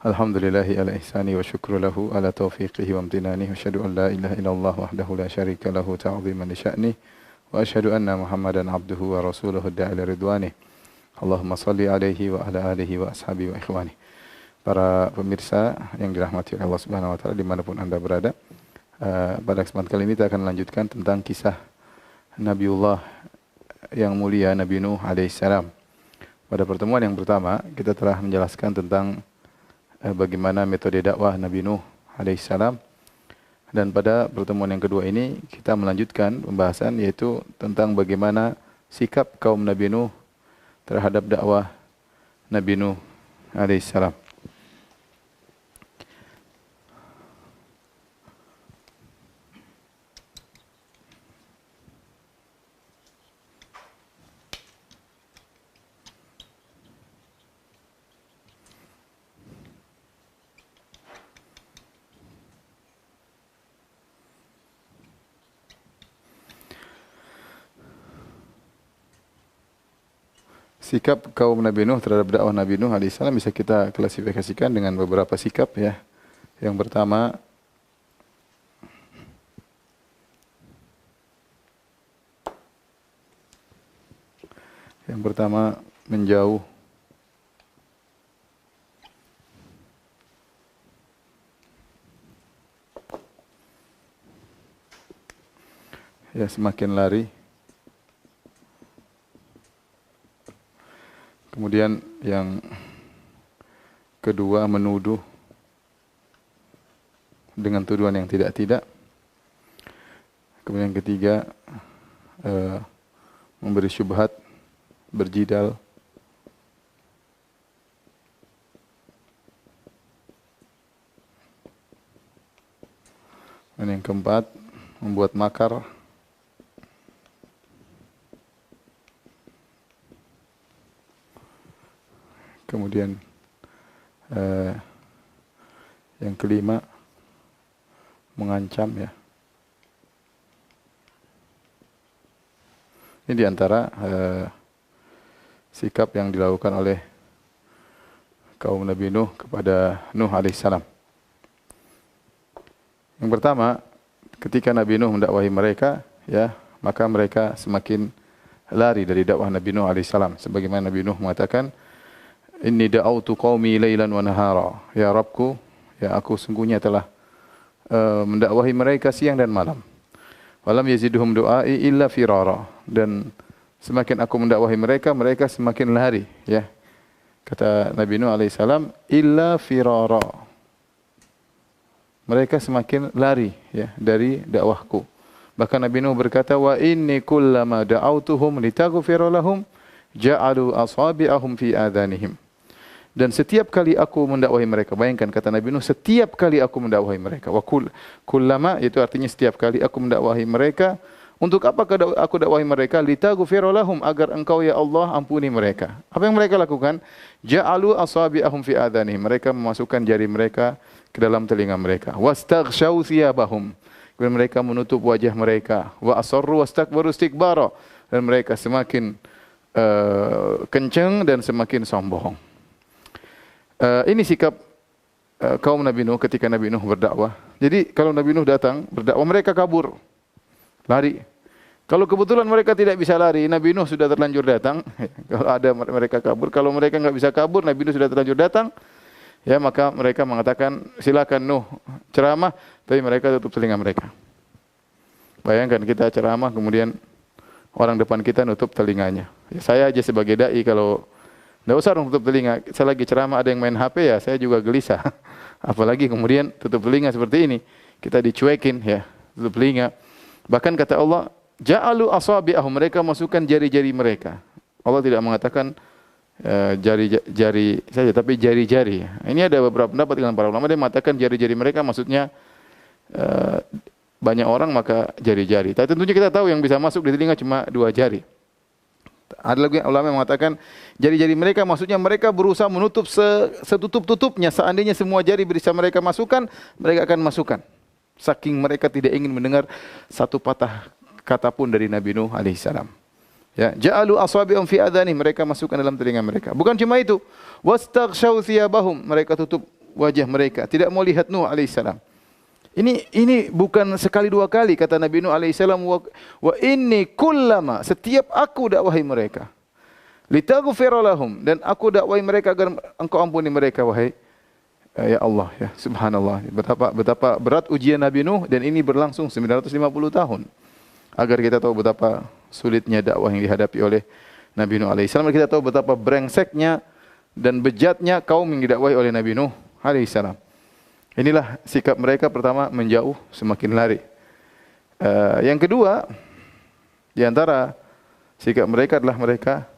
Alhamdulillahi ala ihsani wa syukru lahu ala taufiqihi wa amtinani wa asyhadu an la ilaha illallah wahdahu la syarika lahu ta'ziman li sya'ni wa asyhadu anna Muhammadan abduhu wa rasuluhu da'ila ridwani. Allahumma salli alaihi wa ala alihi wa ashabihi wa ikhwani. Para pemirsa yang dirahmati oleh Allah Subhanahu wa taala dimanapun Anda berada, pada kesempatan kali ini kita akan melanjutkan tentang kisah Nabiullah yang mulia Nabi Nuh alaihissalam. Pada pertemuan yang pertama kita telah menjelaskan tentang bagaimana metode dakwah Nabi Nuh alaihissalam, dan pada pertemuan yang kedua ini kita melanjutkan pembahasan yaitu tentang bagaimana sikap kaum Nabi Nuh terhadap dakwah Nabi Nuh alaihissalam. Sikap kaum Nabi Nuh terhadap dakwah Nabi Nuh alaihissalam bisa kita klasifikasikan dengan beberapa sikap ya. Yang pertama menjauh. Ya, semakin lari. Kemudian yang kedua menuduh dengan tuduhan yang tidak-tidak. Kemudian yang ketiga memberi syubhat, berjidal. Dan yang keempat membuat makar. Kemudian yang kelima mengancam ya. Ini diantara sikap yang dilakukan oleh kaum Nabi Nuh kepada Nuh alaihissalam. Yang pertama, ketika Nabi Nuh mendakwahi mereka, ya, maka mereka semakin lari dari dakwah Nabi Nuh alaihissalam. Sebagaimana Nabi Nuh mengatakan, Inni da'autu qaumi lailan wa nahara. Ya Rabbku, ya aku sungguhnya telah mendakwahi mereka siang dan malam. Walam yazidhum du'ai illa firara. Dan semakin aku mendakwahi mereka, mereka semakin lari. Ya, kata Nabi Nuh alaihissalam, illa firara. Mereka semakin lari ya dari dakwahku. Bahkan Nabi Nuh berkata, wa inni kullama da'autuhum litaghfira lahum ja'alu asabi'ahum fi adhanihim. Dan setiap kali aku mendakwahi mereka, bayangkan kata Nabi Nuh, setiap kali aku mendakwahi mereka. Wa kullama itu artinya setiap kali aku mendakwahi mereka. Untuk apa aku dakwahi mereka? Litaghfira lahum, agar engkau ya Allah ampuni mereka. Apa yang mereka lakukan? Ja'alu asabi'ahum fi adhanihim. Mereka memasukkan jari mereka ke dalam telinga mereka. Wastaghshaw thiyabahum. Kemudian mereka menutup wajah mereka. Wa asarru wastakbaru istikbara. Dan mereka semakin kencang dan semakin sombong. Ini sikap kaum Nabi Nuh ketika Nabi Nuh berdakwah. Jadi kalau Nabi Nuh datang berdakwah, mereka kabur, lari. Kalau kebetulan mereka tidak bisa lari, Nabi Nuh sudah terlanjur datang. Kalau ada mereka kabur, kalau mereka enggak bisa kabur, Nabi Nuh sudah terlanjur datang. Ya, maka mereka mengatakan, silakan Nuh ceramah, tapi mereka tutup telinga mereka. Bayangkan kita ceramah, kemudian orang depan kita nutup telinganya. Ya, saya aja sebagai dai kalau tidak usah tutup telinga. Saya lagi ceramah ada yang main HP ya, saya juga gelisah. Apalagi kemudian tutup telinga seperti ini. Kita dicuekin ya, tutup telinga. Bahkan kata Allah, ja'alu asabi'ahum, mereka masukkan jari-jari mereka. Allah tidak mengatakan jari-jari saja, tapi jari-jari. Ini ada beberapa pendapat dengan para ulama, dia mengatakan jari-jari mereka maksudnya banyak orang maka jari-jari. Tapi tentunya kita tahu yang bisa masuk di telinga cuma 2 jari. Ada lagi ulama yang mengatakan jari-jari mereka maksudnya mereka berusaha menutup setutup-tutupnya. Seandainya semua jari bisa mereka masukkan, mereka akan masukkan. Saking mereka tidak ingin mendengar satu patah kata pun dari Nabi Nuh alaihissalam. Ya, ja'alu asabi'ahum fi adhanihim, mereka masukkan dalam telinga mereka. Bukan cuma itu, wastaghshaw thiyabahum, mereka tutup wajah mereka, tidak mau lihat Nuh alaihissalam. Ini bukan sekali dua kali kata Nabi Nuh alaihissalam, wa inni kullama, setiap aku dakwahi mereka, litaghfira lahum, dan aku dakwahi mereka agar engkau ampuni mereka, wahai ya Allah, ya subhanallah. Betapa berat ujian Nabi Nuh, dan ini berlangsung 950 tahun. Agar kita tahu betapa sulitnya dakwah yang dihadapi oleh Nabi Nuh alaihissalam. Kita tahu betapa brengseknya dan bejatnya kaum yang didakwahi oleh Nabi Nuh alaihissalam. Inilah sikap mereka, pertama menjauh, semakin lari. Yang kedua, di antara sikap mereka adalah mereka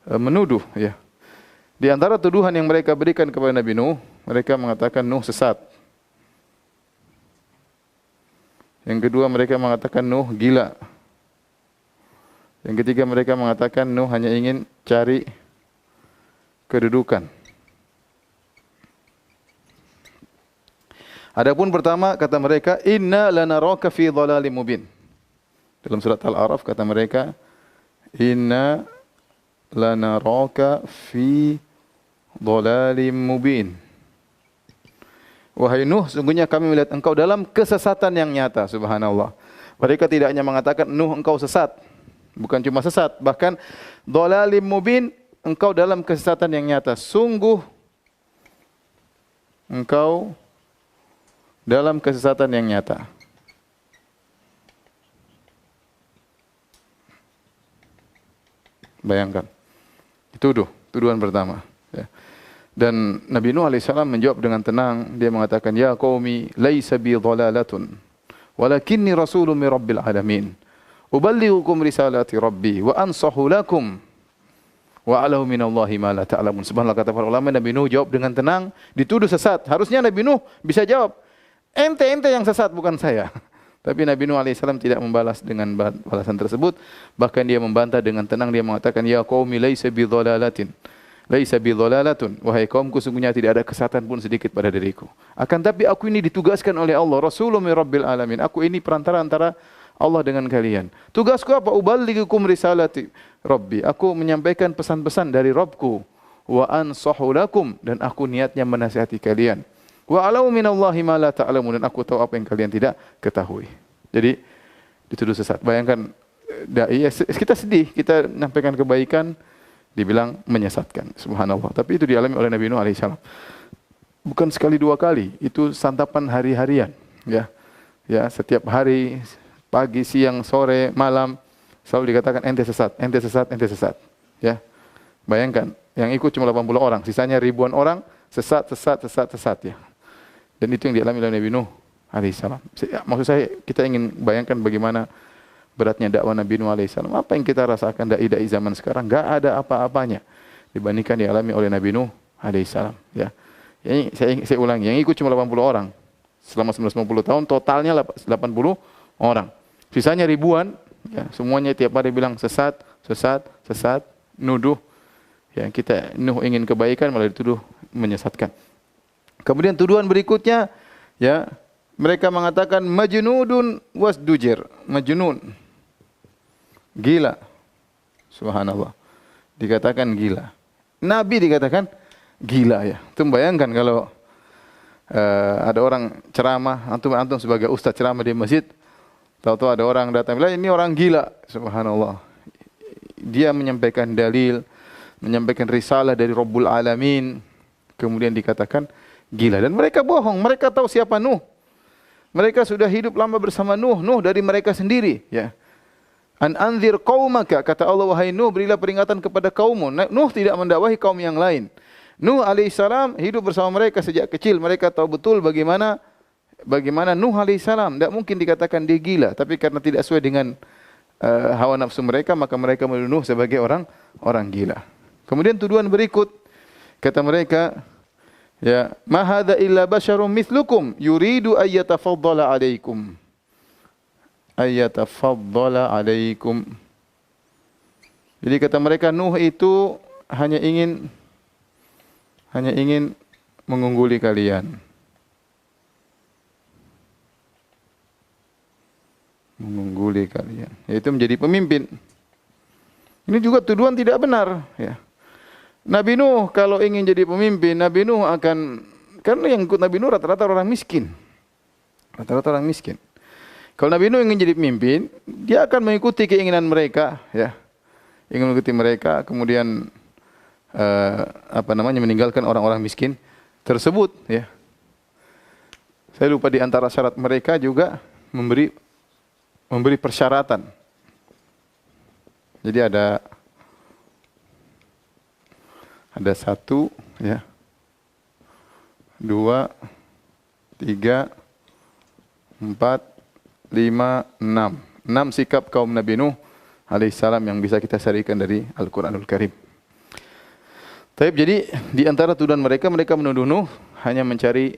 menuduh, ya. Di antara tuduhan yang mereka berikan kepada Nabi Nuh, mereka mengatakan Nuh sesat. Yang kedua, mereka mengatakan Nuh gila. Yang ketiga, mereka mengatakan Nuh hanya ingin cari kedudukan. Adapun pertama, kata mereka, inna lanaraka fi dhalalim mubin. Dalam surat Al-A'raf kata mereka, inna lanaraka fi dhalalim mubin. Wahai Nuh, sungguhnya kami melihat engkau dalam kesesatan yang nyata. Subhanallah. Mereka tidak hanya mengatakan Nuh engkau sesat, bukan cuma sesat, bahkan dhalalim mubin, engkau dalam kesesatan yang nyata. Sungguh engkau dalam kesesatan yang nyata. Bayangkan. Tuduhan pertama. Ya. Dan Nabi Nuh alaihissalam menjawab dengan tenang. Dia mengatakan, ya qaumi, laisa bi dhalalatun, walakinni rasulun min rabbil alamin. Uballighukum risalati rabbi, wa ansahu lakum, wa alahu minallahi ma la ta'lamun. Subhanallah, kata para ulama, Nabi Nuh jawab dengan tenang, dituduh sesat. Harusnya Nabi Nuh bisa jawab, ente yang sesat, bukan saya. Tapi Nabi Nuh alaihissalam tidak membalas dengan balasan tersebut. Bahkan dia membantah dengan tenang. Dia mengatakan, ya qaumi laisa bi dhalalatin, laisa bi dhalalatun, wahai kaumku, sungguhnya tidak ada kesesatan pun sedikit pada diriku. Akan tapi aku ini ditugaskan oleh Allah, rasulun min rabbil alamin. Aku ini perantara antara Allah dengan kalian. Tugasku apa? Uballighukum risalati rabbi. Aku menyampaikan pesan-pesan dari Rabbku. Wa ansahu lakum, dan aku niatnya menasihati kalian. Wa alau minallahi ma la ta'lamun, dan aku tahu apa yang kalian tidak ketahui. Jadi dituduh sesat. Bayangkan dai, kita sedih, kita menyampaikan kebaikan dibilang menyesatkan. Subhanallah. Tapi itu dialami oleh Nabi Nuh alaihissalam. Bukan sekali dua kali, itu santapan hari-harian, ya. Ya, setiap hari, pagi, siang, sore, malam selalu dikatakan ente sesat, ente sesat, ente sesat. Ya. Bayangkan, yang ikut cuma 80 orang, sisanya ribuan orang sesat ya. Dan itu yang dialami oleh Nabi Nuh alaihissalam. Maksud saya, kita ingin bayangkan bagaimana beratnya dakwah Nabi Nuh alaihissalam. Apa yang kita rasakan dai-dai zaman sekarang? Enggak ada apa-apanya dibandingkan dialami oleh Nabi Nuh alaihissalam. Ya. Ini saya ulangi, yang ikut cuma 80 orang selama 950 tahun, totalnya 80 orang. Sisanya ribuan, ya, semuanya tiap hari bilang sesat, nuduh. Ya, kita Nuh ingin kebaikan malah dituduh menyesatkan. Kemudian tuduhan berikutnya, ya, mereka mengatakan majnudun wasdujir, majnun, gila. Subhanallah. Dikatakan gila. Nabi dikatakan gila, ya. Itu bayangkan kalau ada orang ceramah, antum sebagai ustaz ceramah di masjid, tahu-tahu ada orang datang bilang ini orang gila. Subhanallah. Dia menyampaikan dalil, menyampaikan risalah dari Rabbul Alamin, kemudian dikatakan gila. Dan mereka bohong, mereka tahu siapa Nuh. Mereka sudah hidup lama bersama Nuh dari mereka sendiri, ya. An anzir qaumaka, kata Allah, wahai Nuh, berilah peringatan kepada kaummu. Nuh tidak mendakwahi kaum yang lain. Nuh alaihissalam hidup bersama mereka sejak kecil. Mereka tahu betul bagaimana Nuh alaihissalam. Tidak mungkin dikatakan dia gila, tapi karena tidak sesuai dengan hawa nafsu mereka, maka mereka menuduh Nuh sebagai orang gila. Kemudian tuduhan berikut, kata mereka, ya, ma hadza illa basyarum mithlukum yuridu ayyatafaddala alaikum. Ayyatafaddala alaikum. Jadi kata mereka, Nuh itu hanya ingin mengungguli kalian. Mengungguli kalian, yaitu menjadi pemimpin. Ini juga tuduhan tidak benar, ya. Nabi Nuh kalau ingin jadi pemimpin, Nabi Nuh akan, karena yang ikut Nabi Nuh rata-rata orang miskin. Rata-rata orang miskin. Kalau Nabi Nuh ingin jadi pemimpin, dia akan mengikuti keinginan mereka, ya. Ingin mengikuti mereka, kemudian meninggalkan orang-orang miskin tersebut, ya. Saya lupa di antara syarat mereka juga memberi persyaratan. Jadi ada 1, ya, 2, 3, 4, 5, 6. 6 sikap kaum Nabi Nuh alaihissalam yang bisa kita syarikan dari Al-Quranul Karim. Jadi di antara tuduhan mereka menuduh Nuh hanya mencari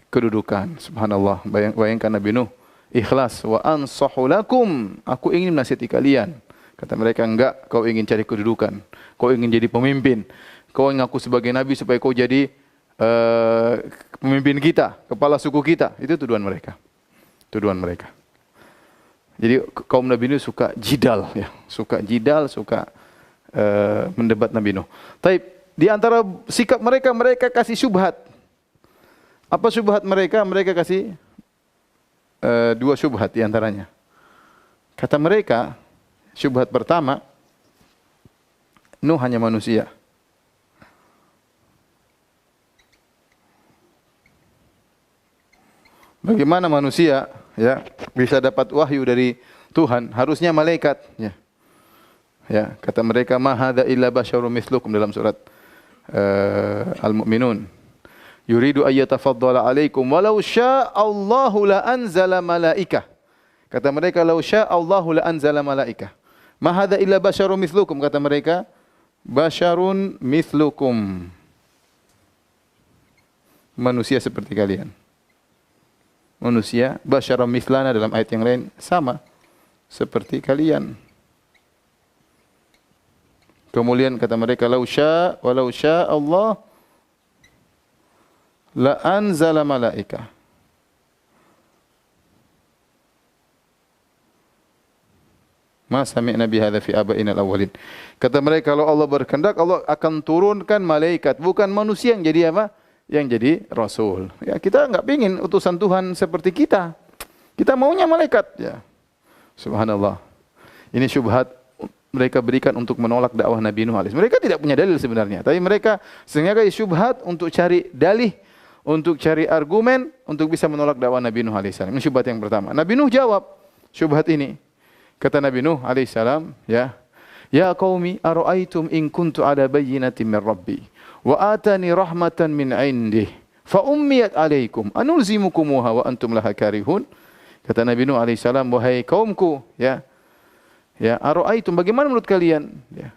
kedudukan. Subhanallah. Bayangkan Nabi Nuh ikhlas, wa ansahu lakum, aku ingin menasihati kalian. Kata mereka, enggak, kau ingin cari kedudukan, kau ingin jadi pemimpin, kau ngaku sebagai nabi supaya kau jadi pemimpin kita, kepala suku kita. Itu tuduhan mereka. Tuduhan mereka. Jadi kaum Nabi Nuh suka jidal, ya, suka mendebat Nabi Nuh. Tapi di antara sikap mereka, mereka kasih syubhat. Apa syubhat mereka? Mereka kasih 2 syubhat di antaranya. Kata mereka, syubhat pertama, Nuh hanya manusia. Bagaimana manusia, ya, bisa dapat wahyu dari Tuhan? Harusnya malaikat, ya. Ya, kata mereka, ma hadza illa basyarun mithlukum, dalam surat Al-Mu'minun. Yuridu ayyatafaddala alaikum walau sya'allahu la anzala malaikah. Kata mereka, law sya'allahu la anzala malaikah. Ma hadza illa basyarun mithlukum, kata mereka, basyarun mithlukum. Manusia seperti kalian. Manusia, basyarun mithlana dalam ayat yang lain, sama seperti kalian. Kemudian kata mereka, walau sya'allah la anzala malaikah. Ma sami'na bihadza fi abaina al-awwalin. Kata mereka, kalau Allah berkehendak, Allah akan turunkan malaikat, bukan manusia yang jadi apa? Yang jadi rasul. Ya, kita enggak pengin utusan Tuhan seperti kita. Kita maunya malaikat, ya. Subhanallah. Ini syubhat mereka berikan untuk menolak dakwah Nabi Nuh alaihissalam. Mereka tidak punya dalil sebenarnya, tapi mereka sengaja syubhat untuk cari dalih, untuk cari argumen, untuk bisa menolak dakwah Nabi Nuh alaihissalam. Ini syubhat yang pertama. Nabi Nuh jawab syubhat ini. Kata Nabi Nuh alaihissalam, ya, ya qaumi ara'aitum in kuntu ala bayyinatin min rabbi wa atani rahmatan min indih fa ummiyat alaikum anulzimukumuha wa antum laha karihun. Kata Nabi Nuh alaihissalam, wahai kaumku, ya, ya, ara'aitum, bagaimana menurut kalian, ya,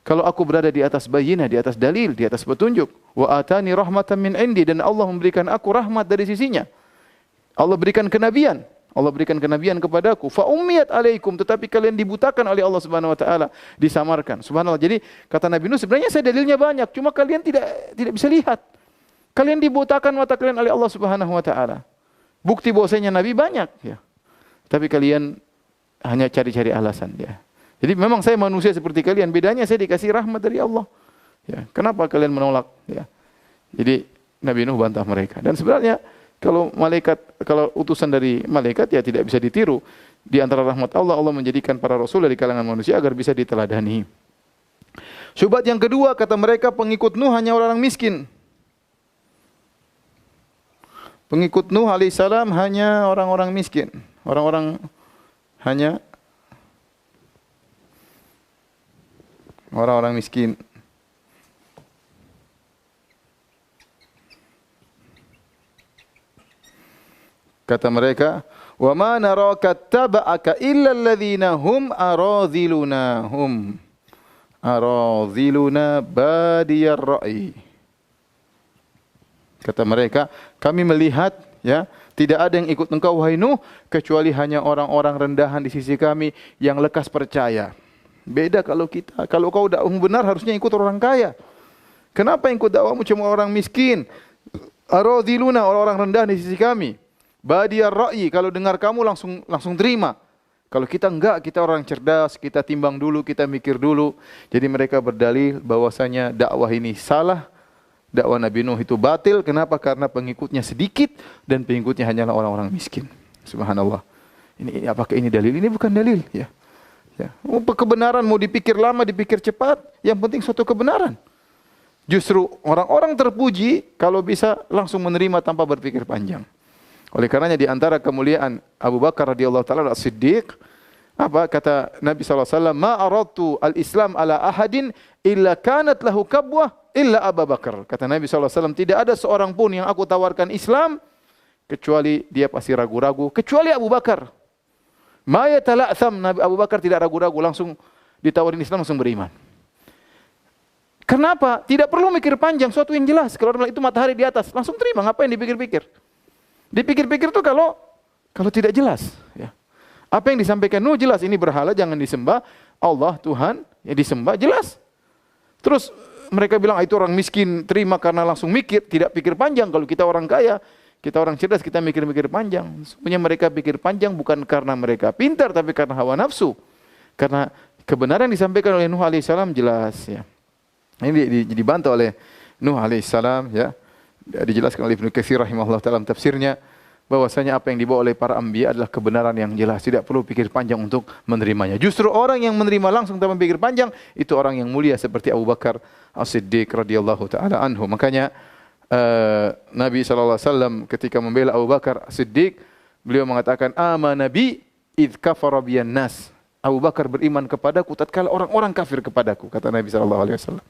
kalau aku berada di atas bayyinah, di atas dalil, di atas petunjuk, wa atani rahmatan min indi, dan Allah memberikan aku rahmat dari sisinya. Allah berikan kenabian. Allah berikan kenabian kepadaku. Fa ummiyat alaikum, tetapi kalian dibutakan oleh Allah Subhanahu wa taala, disamarkan. Subhanallah. Jadi kata Nabi Nuh, sebenarnya saya dalilnya banyak, cuma kalian tidak bisa lihat. Kalian dibutakan mata kalian oleh Allah Subhanahu wa taala. Bukti bahwasanya Nabi banyak, ya. Tapi kalian hanya cari-cari alasan, ya. Jadi memang saya manusia seperti kalian, bedanya saya dikasih rahmat dari Allah. Ya, kenapa kalian menolak, ya? Jadi Nabi Nuh bantah mereka. Dan sebenarnya kalau utusan dari malaikat, ya, tidak bisa ditiru. Di antara rahmat Allah, Allah menjadikan para rasul dari kalangan manusia agar bisa diteladani. Syubhat yang kedua, kata mereka, pengikut Nuh hanya orang miskin. Pengikut Nuh alaihissalam hanya orang-orang miskin. Hanya orang-orang miskin. Kata mereka, wa ma naraka taba'aka illa alladhina hum aradhiluna badiyar ra'i. Kata mereka, kami melihat, ya, tidak ada yang ikut engkau wahai Nuh kecuali hanya orang-orang rendahan di sisi kami yang lekas percaya. Beda kalau kita, kalau kau dakwah benar harusnya ikut orang kaya. Kenapa ikut dakwamu cuma orang miskin? Aradhiluna, orang-orang rendah di sisi kami. Badiyar ra'yi, kalau dengar kamu langsung terima. Kalau kita enggak, kita orang cerdas, kita timbang dulu, kita mikir dulu. Jadi mereka berdalil bahwasanya dakwah ini salah, dakwah Nabi Nuh itu batil. Kenapa? Karena pengikutnya sedikit dan pengikutnya hanyalah orang-orang miskin. Subhanallah. Ini apakah ini dalil? Ini bukan dalil, ya. Ya. Kebenaran mau dipikir lama, dipikir cepat, yang penting suatu kebenaran. Justru orang-orang terpuji kalau bisa langsung menerima tanpa berpikir panjang. Oleh karenanya di antara kemuliaan Abu Bakar radhiyallahu taala as-Siddiq, apa kata Nabi sallallahu alaihi wasallam, "Ma aradtu al-Islam ala ahadin illa kanat lahu kabwah illa Abu Bakar." Kata Nabi sallallahu alaihi wasallam, tidak ada seorang pun yang aku tawarkan Islam kecuali dia pasti ragu-ragu, kecuali Abu Bakar. Ma yatala'tham, Nabi Abu Bakar tidak ragu-ragu, langsung ditawarin Islam langsung beriman. Kenapa? Tidak perlu mikir panjang, suatu yang jelas. Kalau orang itu matahari di atas, langsung terima. Ngapain dipikir-pikir? Dipikir-pikir itu kalau tidak jelas. Ya. Apa yang disampaikan Nuh jelas, ini berhala jangan disembah. Allah Tuhan yang disembah jelas. Terus mereka bilang itu orang miskin terima karena langsung mikir, tidak pikir panjang. Kalau kita orang kaya, kita orang cerdas, kita mikir-mikir panjang. Sebenarnya mereka pikir panjang bukan karena mereka pintar, tapi karena hawa nafsu. Karena kebenaran yang disampaikan oleh Nuh alaihissalam jelas. Ya. Ini dibantah oleh Nuh alaihissalam, ya. Dijelaskan oleh Ibnu Katsir rahimahullah dalam tafsirnya bahwasanya apa yang dibawa oleh para anbiya adalah kebenaran yang jelas, tidak perlu pikir panjang untuk menerimanya. Justru orang yang menerima langsung tanpa pikir panjang itu orang yang mulia seperti Abu Bakar As-Siddiq radhiyallahu taala anhu. Makanya Nabi sallallahu alaihi wasallam ketika membela Abu Bakar As-Siddiq, beliau mengatakan, "Ama nabi id kafara biyan nas." Abu Bakar beriman kepadaku tatkala orang-orang kafir kepadaku, kata Nabi sallallahu alaihi wasallam.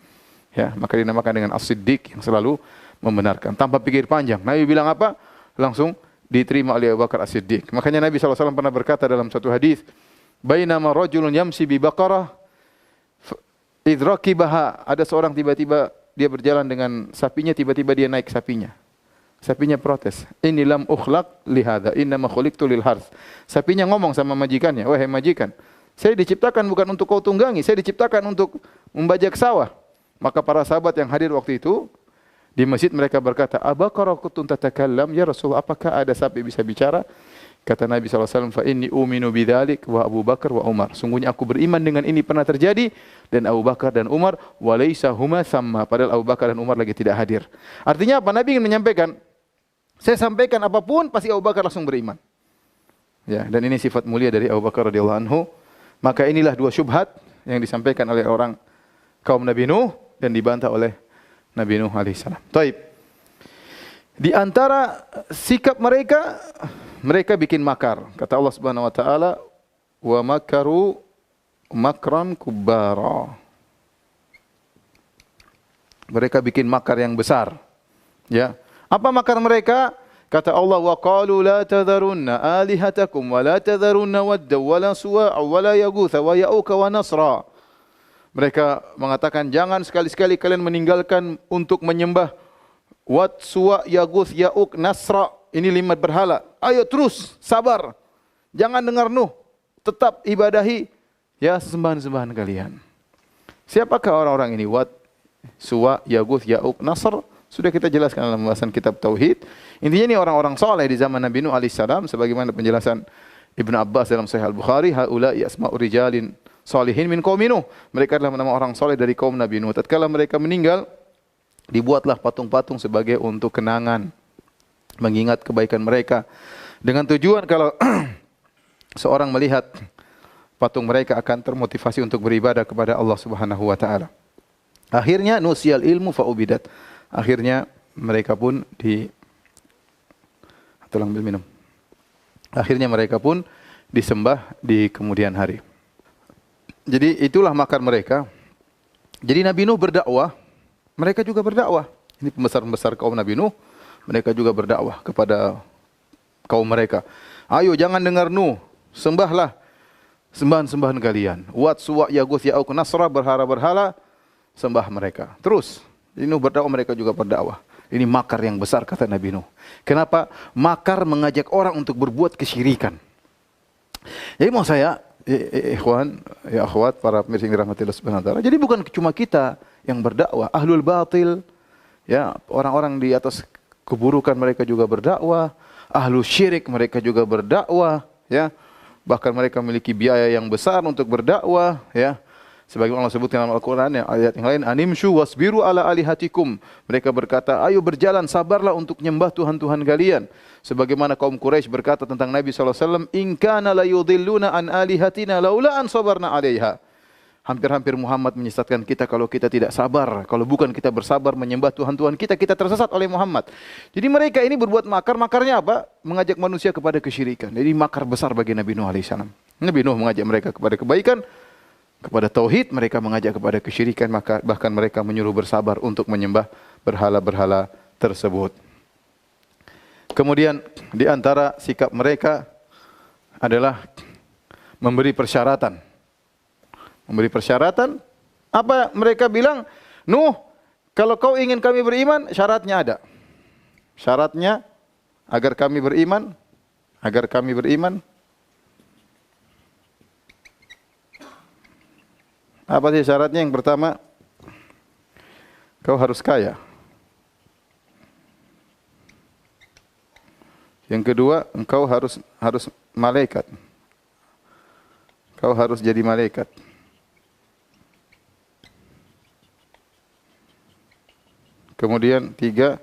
Ya, maka dinamakan dengan As-Siddiq yang selalu membenarkan tanpa pikir panjang. Nabi bilang apa? Langsung diterima oleh Abu Bakar As-Siddiq. Makanya Nabi sallallahu alaihi wasallam pernah berkata dalam satu hadis, "Bainama rajulun yamshi bi baqarah idh rakibaha." Ada seorang tiba-tiba dia berjalan dengan sapinya, tiba-tiba dia naik sapinya. Sapinya protes, "Inni lam ukhlaq li hadza, innama khuliqtu lil harth." Sapinya ngomong sama majikannya, "Wahai majikan, saya diciptakan bukan untuk kau tunggangi, saya diciptakan untuk membajak sawah." Maka para sahabat yang hadir waktu itu di masjid mereka berkata, "Abaqara kuntum tatakallam ya Rasulullah, apakah ada sapi bisa bicara?" Kata Nabi sallallahu alaihi wasallam, "Fa inni uminu bidzalik wa Abu Bakar wa Umar." Sungguhnya aku beriman dengan ini pernah terjadi dan Abu Bakar dan Umar, wa laisa huma thamma, padahal Abu Bakar dan Umar lagi tidak hadir. Artinya apa? Nabi ingin menyampaikan, saya sampaikan apapun pasti Abu Bakar langsung beriman. Ya, dan ini sifat mulia dari Abu Bakar radhiyallahu anhu. Maka inilah dua syubhat yang disampaikan oleh orang kaum Nabi Nuh dan dibantah oleh Nabi Nuh alaihissalam. Taib. Di antara sikap mereka, mereka bikin makar. Kata Allah Subhanahu wa taala, "Wa makaru makran kubbara." Mereka bikin makar yang besar. Ya. Apa makar mereka? Kata Allah, "Wa qalu la tadharunna alihatakum wa la tadharunna wadda wa la suwa'a wa la yaghutha wa ya'uka wa nasra." Mereka mengatakan, jangan sekali-sekali kalian meninggalkan untuk menyembah Wat, Suwa, Yaguth, Ya'uk, Nasra. Ini 5 berhala. Ayo terus, sabar. Jangan dengar Nuh. Tetap ibadahi ya sesembahan-sembahan kalian. Siapakah orang-orang ini? Wat, Suwa, Yaguth, Ya'uk, Nasr. Sudah kita jelaskan dalam pembahasan kitab Tauhid. Intinya ini orang-orang saleh di zaman Nabi Nuh alaihissalam. Sebagaimana penjelasan Ibnu Abbas dalam Sahih Al-Bukhari. Haula'i asma'u rijalin salihin min qaumi Nuh. Mereka adalah nama orang saleh dari kaum Nabi Nuh. Tatkala mereka meninggal, dibuatlah patung-patung sebagai untuk kenangan, mengingat kebaikan mereka. Dengan tujuan kalau seorang melihat patung mereka akan termotivasi untuk beribadah kepada Allah Subhanahu wa taala. Akhirnya nusyal ilmu faubidat. Akhirnya mereka pun Akhirnya mereka pun disembah di kemudian hari. Jadi itulah makar mereka. Jadi Nabi Nuh berdakwah, mereka juga berdakwah. Ini pembesar-pembesar kaum Nabi Nuh, mereka juga berdakwah kepada kaum mereka. Ayo jangan dengar Nuh, sembahlah sembahan-sembahan kalian. Wat, Suwa, Yaguth, Ya'uq, Nasra, berhala-berhala, sembah mereka. Terus, Nuh berdakwah, mereka juga berdakwah. Ini makar yang besar kata Nabi Nuh. Kenapa? Makar mengajak orang untuk berbuat kesyirikan. Jadi mau saya, ikhwan, ya akhwat, para pemirsa yang dirahmati Allah Subhanahu wa taala. Jadi bukan cuma kita yang berdakwah, ahlul batil, ya, orang-orang di atas keburukan mereka juga berdakwah, ahlu syirik mereka juga berdakwah, ya. bahkan mereka memiliki biaya yang besar untuk berdakwah, ya. Sebagaimana Allah sebutkan dalam Al-Quran, ya, ayat yang lain, animshu wasbiru ala alihatikum. Mereka berkata, ayo berjalan, sabarlah untuk menyembah Tuhan-Tuhan kalian. Sebagaimana kaum Quraisy berkata tentang Nabi SAW, in kana la yudhilluna an alihatina laula an sabarna alaiha. Hampir-hampir Muhammad menyesatkan kita kalau kita tidak sabar. Kalau bukan kita bersabar menyembah Tuhan-Tuhan kita, kita tersesat oleh Muhammad. Jadi mereka ini berbuat makar. Makarnya apa? Mengajak manusia kepada kesyirikan. Jadi makar besar bagi Nabi Nuh alaihissalam. Nabi Nuh mengajak mereka kepada kebaikan, kepada tauhid, mereka mengajak kepada kesyirikan, maka bahkan mereka menyuruh bersabar untuk menyembah berhala-berhala tersebut. Kemudian di antara sikap mereka adalah memberi persyaratan. Memberi persyaratan, apa mereka bilang? Nuh, kalau kau ingin kami beriman, syaratnya ada. Syaratnya agar kami beriman, apa sih syaratnya? Yang pertama, kau harus kaya. Yang kedua, engkau harus malaikat. Kau harus jadi malaikat. Kemudian 3,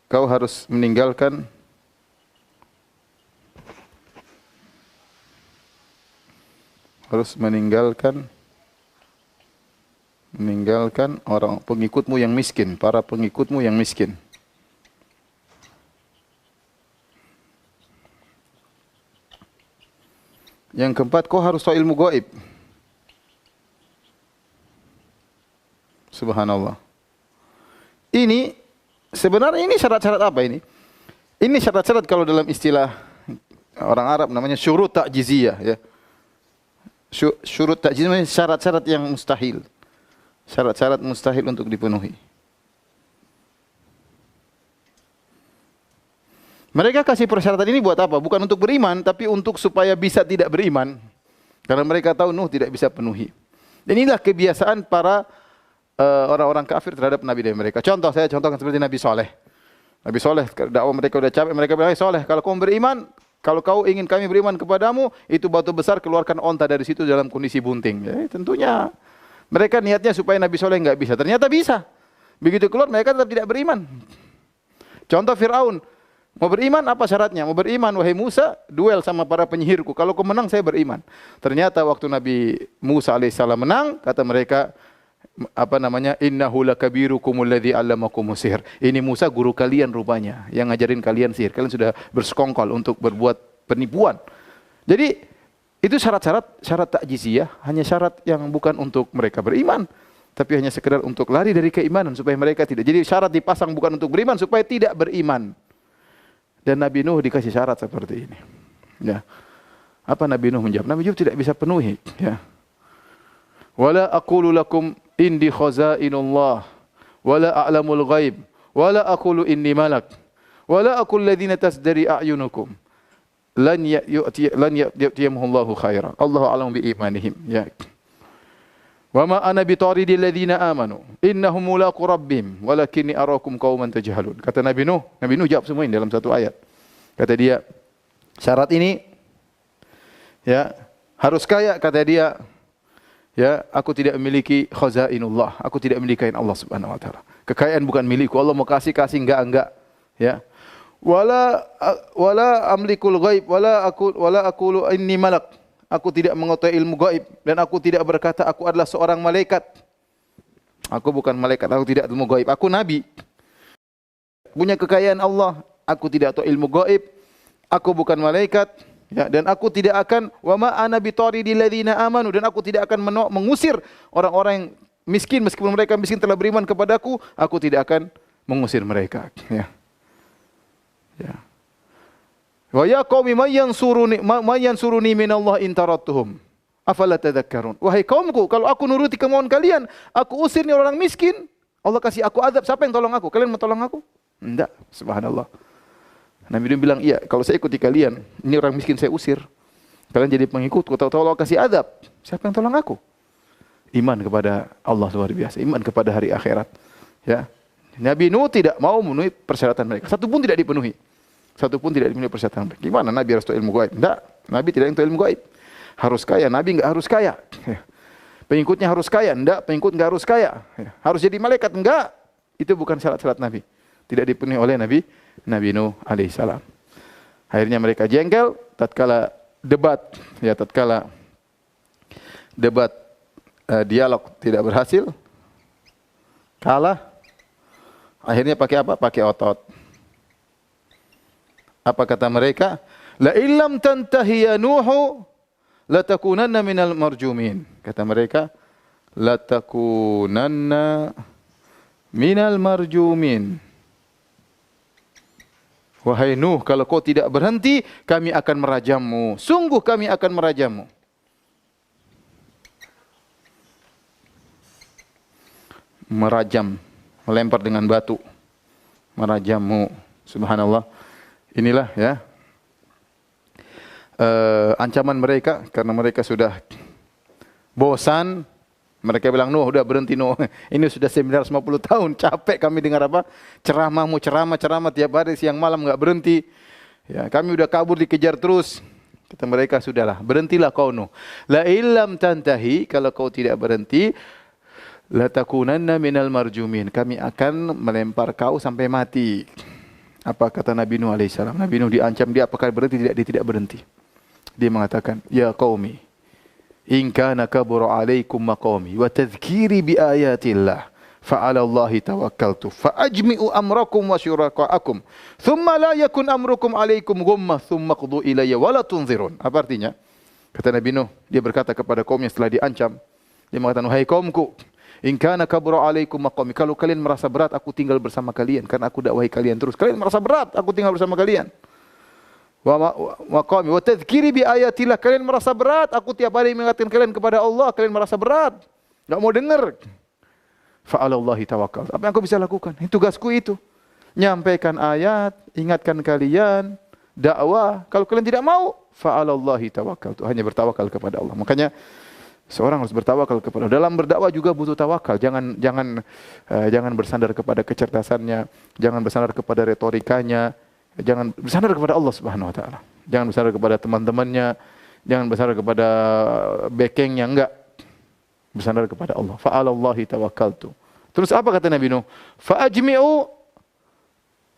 kau harus meninggalkan orang pengikutmu yang miskin, para pengikutmu yang miskin. Yang keempat, kau harus tahu ilmu gaib. Subhanallah. Ini sebenarnya ini syarat-syarat apa ini? Ini syarat-syarat kalau dalam istilah orang Arab namanya syurut ta'jiziyah, ya. Syurut ta'jiziyah syarat-syarat yang mustahil. Syarat-syarat mustahil untuk dipenuhi. Mereka kasih persyaratan ini buat apa? Bukan untuk beriman, tapi untuk supaya bisa tidak beriman. Karena mereka tahu Nuh tidak bisa penuhi. Dan inilah kebiasaan para orang-orang kafir terhadap Nabi dari mereka. Saya contohkan seperti Nabi Soleh. Nabi Soleh, dakwah mereka sudah capek, mereka bilang, Soleh, kalau kau beriman, kalau kau ingin kami beriman kepadamu, itu batu besar, keluarkan onta dari situ dalam kondisi bunting. Ya, tentunya mereka niatnya supaya Nabi Soleh enggak bisa. Ternyata bisa. Begitu keluar, mereka tetap tidak beriman. Contoh Fir'aun. Mau beriman, apa syaratnya? Mau beriman, wahai Musa, duel sama para penyihirku. Kalau kau menang, saya beriman. Ternyata waktu Nabi Musa alaihissalam menang, kata mereka, innahu lakabirukumul ladzi 'allamakumus sihr. Ini Musa guru kalian rupanya yang ngajarin kalian sihir. Kalian sudah bersekongkol untuk berbuat penipuan. Jadi itu syarat ta'jiziyah, hanya syarat yang bukan untuk mereka beriman, tapi hanya sekedar untuk lari dari keimanan supaya mereka tidak. Jadi syarat dipasang bukan untuk beriman supaya tidak beriman. Dan Nabi Nuh dikasih syarat seperti ini. Ya. Apa Nabi Nuh menjawab? Nabi Nuh tidak bisa penuhi, ya. Wala aqulu lakum indi khazainullah wala a'lamul ghaib wala aqulu inni malak wala aqul ladzina tasdari a'yunukum lan ya'tiyahumullahu khairan Allahu a'lamu bi imanihim, ya. Wa ma ana bitaridil ladzina amanu innahum mulaqu rabbihim walakinni arakum qauman tajhalun. Kata Nabi Nuh jawab semua ini dalam satu ayat. Kata dia, syarat ini, ya, harus kaya, kata dia. Ya, aku tidak memiliki khazainullah, aku tidak memiliki kekayaan Allah Subhanahu wa taala. Kekayaan bukan milikku, Allah mau kasih enggak, ya. Wala amlikul ghaib wala aqulu inni malak. Aku tidak mengetahui ilmu gaib dan aku tidak berkata aku adalah seorang malaikat. Aku bukan malaikat, aku tidak ilmu gaib. Aku nabi. Punya kekayaan Allah, aku tidak tahu ilmu gaib. Aku bukan malaikat. Ya, dan aku tidak akan wa ma ana bitaridil ladzina amanu, dan aku tidak akan mengusir orang-orang yang miskin meskipun mereka miskin telah beriman kepadaku, aku tidak akan mengusir mereka, ya. Ya. Wa ya qaumi may yansuruni minallah in tarattuhum afala tadhakkarun. Wahai kaumku, kalau aku nuruti kemauan kalian, aku usir nih orang miskin, Allah kasih aku azab, siapa yang tolong aku? Kalian mau tolong aku? Enggak, subhanallah. Nabi Nuh bilang, iya, kalau saya ikuti kalian, ini orang miskin saya usir. Kalian jadi pengikutku, tahu-tahu Allah kasih adab. Siapa yang tolong aku? Iman kepada Allah luar biasa, iman kepada hari akhirat. Ya. Nabi Nuh tidak mau memenuhi persyaratan mereka. Satu pun tidak dipenuhi. Satu pun tidak dimiliki persyaratan. Gimana Nabi harus tahu ilmu gaib? Tidak. Nabi tidak tahu ilmu gaib. Harus kaya. Nabi enggak harus kaya. Pengikutnya harus kaya. Enggak. Pengikut enggak harus kaya. Harus jadi malaikat? Enggak. Itu bukan syarat-syarat Nabi. Tidak dipenuhi oleh Nabi Nuh alaihissalam. Akhirnya mereka jengkel tatkala debat, dialog tidak berhasil, kalah. Akhirnya pakai apa? Pakai otot. Apa kata mereka? La illam tantahi ya Nuhu la takunanna minal marjumin. Kata mereka, la takunanna minal marjumin. Wahai Nuh, kalau kau tidak berhenti, kami akan merajammu. Sungguh kami akan merajammu. Merajam, melempar dengan batu. Merajammu. Subhanallah. Inilah ya ancaman mereka karena mereka sudah bosan. Mereka bilang, Nuh, udah berhenti Nuh. Ini sudah 950 tahun, capek kami dengar apa? Ceramahmu, ceramah tiap hari siang malam enggak berhenti. Ya, kami udah kabur dikejar terus. Kata mereka, sudahlah, berhentilah kau Nuh. La illam tantahi, kalau kau tidak berhenti, la takunanna minal marjumin. Kami akan melempar kau sampai mati. Apa kata Nabi Nuh alaihissalam? Nabi Nuh diancam, dia apakah berhenti? Tidak, dia tidak berhenti. Dia mengatakan, ya qaumi, in kana kabura alaikum maqami wa tadhkiri bi ayatillah fa 'ala Allahi tawakkaltu fa ajmi'u amrakum wa syurakaakum thumma la yakun amrukum alaikum ghummah thumma qdu ilayya wa la tunzirun. Apa artinya? Kata Nabi Nuh, dia berkata kepada kaumnya setelah diancam, dia mengatakan, wahai kaumku, in kana kabura alaikum maqami, kalau kalian merasa berat aku tinggal bersama kalian karena aku dakwahi kalian terus. Kalian merasa berat aku tinggal bersama kalian. Wa qami wa tadhkiri bi ayatillah, kalian merasa berat aku tiap hari mengingatkan kalian kepada Allah, kalian merasa berat, enggak mau dengar. Fa 'ala Allahi tawakkal. Apa yang aku bisa lakukan? Tugasku itu. Nyampaikan ayat, ingatkan kalian, dakwah. Kalau kalian tidak mau, fa 'ala Allahi tawakkal. Hanya bertawakal kepada Allah. Makanya seorang harus bertawakal kepada Allah. Dalam berdakwah juga butuh tawakal. Jangan bersandar kepada kecerdasannya, jangan bersandar kepada retorikanya. Jangan bersandar kepada Allah Subhanahu wa taala. Jangan bersandar kepada teman-temannya, jangan bersandar kepada backingnya, enggak. Bersandar kepada Allah. Fa 'ala Allahi tawakkaltu. Terus apa kata Nabi Nuh? Fa ajmi'u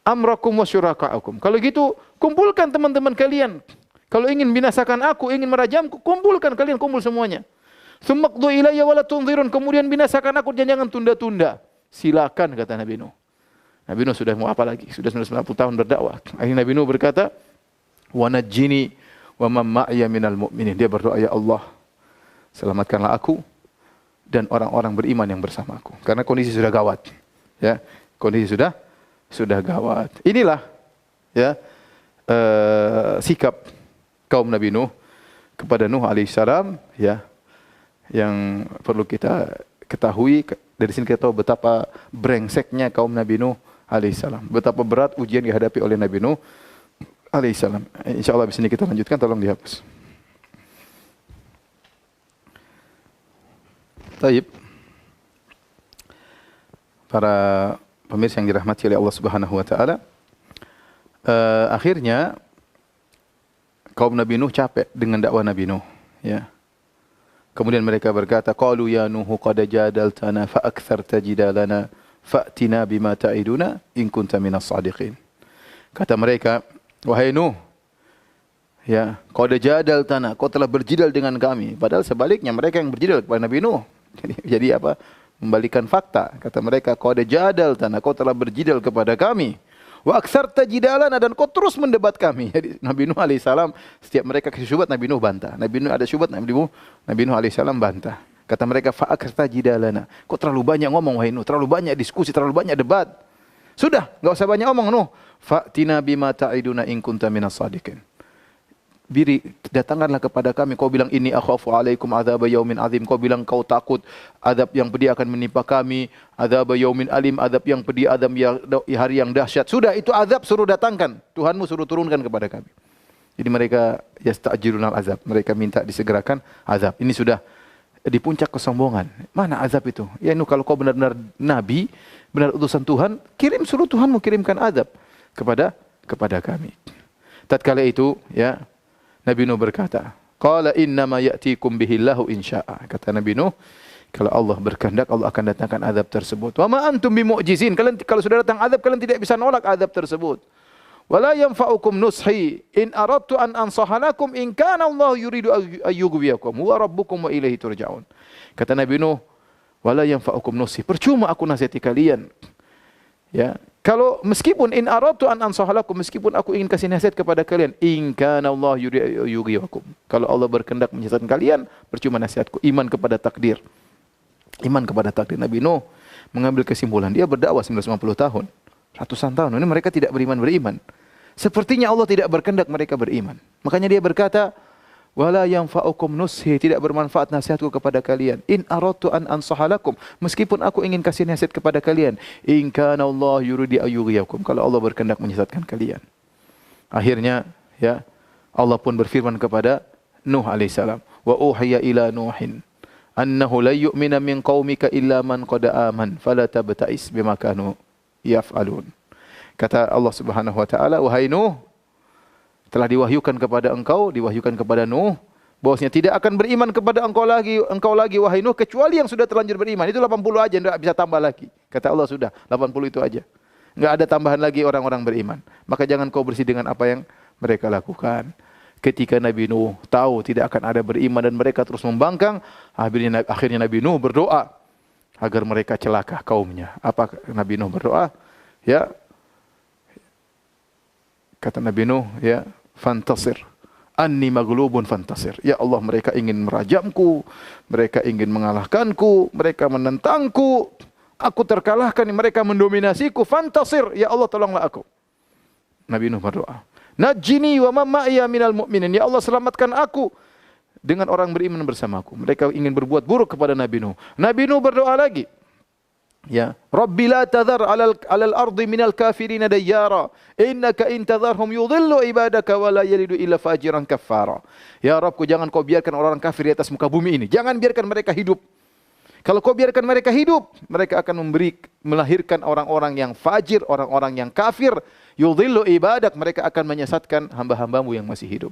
amrakum wa syurakaakum. Kalau gitu, kumpulkan teman-teman kalian. Kalau ingin binasakan aku, ingin merajamku, kumpulkan kalian, kumpul semuanya. Tsumma qdu ilayya wa la tunzirun. Kemudian binasakan aku, jangan tunda-tunda. Silakan kata Nabi Nuh. Nabi Nuh sudah mau apa lagi? Sudah 990 tahun berdakwah. Akhirnya Nabi Nuh berkata, "Wa najjini wa man ma'iya minal mu'minin." Dia berdoa, ya Allah, selamatkanlah aku dan orang-orang beriman yang bersamaku. Karena kondisi sudah gawat. Ya, kondisi sudah gawat. Inilah ya sikap kaum Nabi Nuh kepada Nuh alaihissalam, ya, yang perlu kita ketahui. Dari sini kita tahu betapa brengseknya kaum Nabi Nuh alaihissalam. Betapa berat ujian yang dihadapi oleh Nabi Nuh alaihissalam. InsyaAllah di sini kita lanjutkan, tolong dihapus. Taib. Para pemirsa yang dirahmati oleh Allah Subhanahu wa taala, akhirnya kaum Nabi Nuh capek dengan dakwah Nabi Nuh, ya. Kemudian mereka berkata, qalu ya Nuh qad jadaltana fa aktsarta jidalana fa'tina bima ta'iduna in kunta minas shadiqin. Kata mereka, wahai Nuh, ya, qad jadaltana, kau telah berjidal dengan kami. Padahal sebaliknya mereka yang berjidal kepada Nabi Nuh. Jadi apa? Membalikan fakta. Kata mereka, qad jadaltana, kau telah berjidal kepada kami. Wa aktsarta jidalana, dan kau terus mendebat kami. Jadi Nabi Nuh alaihissalam, setiap mereka kasih syubhat, Nabi Nuh bantah. Nabi Nuh ada syubhat, Nabi Nuh alaihissalam bantah. Kata mereka, fa aktsarta jidalana, kau terlalu banyak ngomong wahai Nuh, terlalu banyak diskusi, terlalu banyak debat. Sudah, enggak usah banyak ngomong Nuh. Fa'tina bima ta'iduna in kunta minas shadiqin. Biri, datangkanlah kepada kami. Kau bilang ini akhafu alaikum adzab yaumin azim. Kau bilang kau takut azab yang pedih akan menimpa kami. Adzab yaumin alim, azab yang pedih, azab hari yang dahsyat. Sudah, itu azab suruh datangkan. Tuhanmu suruh turunkan kepada kami. Jadi mereka yasta'jilunal azab. Mereka minta disegerakan azab. Ini sudah di puncak kesombongan. Mana azab itu? Ya Nuh, kalau kau benar-benar nabi, benar utusan Tuhan, suruh Tuhanmu kirimkan azab kepada kami. Tatkala itu, ya, Nabi Nuh berkata, qala innama ya'tikum bihillahu insya'a. Kata Nabi Nuh, kalau Allah berkehendak, Allah akan datangkan azab tersebut. Wa ma antum bimu'jizin. Kalian kalau sudah datang azab, kalian tidak bisa nolak azab tersebut. Wala yanfa'ukum nushi in aradtu an ansaha lakum in kana Allah yuridu ayyughwiyakum huwa rabbukum wa ilaihi turja'un. Kata Nabi Nuh, wala yanfa'ukum nushi. Percuma aku nasihati kalian. Ya, kalau meskipun in aradtu an ansaha lakum, meskipun aku ingin kasih nasihat kepada kalian, in kana Allah yuridu ayyughwiyakum. Kalau Allah berkehendak menyesatkan kalian, percuma nasihatku. Iman kepada takdir. Iman kepada takdir. Nabi Nuh mengambil kesimpulan, dia berdakwah 950 tahun. Ratusan tahun. Ini mereka tidak beriman. Sepertinya Allah tidak berkehendak mereka beriman. Makanya dia berkata, wala yanfa'ukum nushi, tidak bermanfaat nasihatku kepada kalian. In aradtu an ansaha lakum, meskipun aku ingin kasih nasihat kepada kalian, in kana Allah yuridu ayyughwiyakum, kalau Allah berkehendak menyesatkan kalian. Akhirnya, ya, Allah pun berfirman kepada Nuh alaihissalam, wa uhiya ila Nuhin annahu la yu'mina min qaumika illa man qad aman fala tabta'is bima kanu yaf'alun. Kata Allah Subhanahu wa taala, wahai Nuh, telah diwahyukan kepada engkau, diwahyukan kepada Nuh, bahwasanya tidak akan beriman kepada engkau lagi wahai Nuh, kecuali yang sudah terlanjur beriman. Itu 80 aja, enggak bisa tambah lagi. Kata Allah, sudah 80 itu aja. Enggak ada tambahan lagi orang-orang beriman. Maka jangan kau bersih dengan apa yang mereka lakukan. Ketika Nabi Nuh tahu tidak akan ada beriman dan mereka terus membangkang, akhirnya Nabi Nuh berdoa agar mereka celaka kaumnya. Apa Nabi Nuh berdoa? Ya, kata Nabi Nuh, ya, fantasir, anni maghlubun fantasir. Ya Allah, mereka ingin merajamku, mereka ingin mengalahkanku, mereka menentangku, aku terkalahkan, mereka mendominasiku, fantasir, ya Allah tolonglah aku. Nabi Nuh berdoa, najjini wa man ma'iya minal mu'minin, ya Allah selamatkan aku dengan orang beriman bersamaku. Mereka ingin berbuat buruk kepada Nabi Nuh. Nabi Nuh berdoa lagi, ya, Rabbi la tadhar alal ardi minal kafirina dayyara innaka in tadharhum yudhillu ibadaka wa la yalidu illa fajiran kaffara. Ya Rabbku, jangan kau biarkan orang kafir di atas muka bumi ini. Jangan biarkan mereka hidup. Kalau kau biarkan mereka hidup, mereka akan melahirkan orang-orang yang fajir, orang-orang yang kafir. Yudhillu ibadak, mereka akan menyesatkan hamba-hambamu yang masih hidup.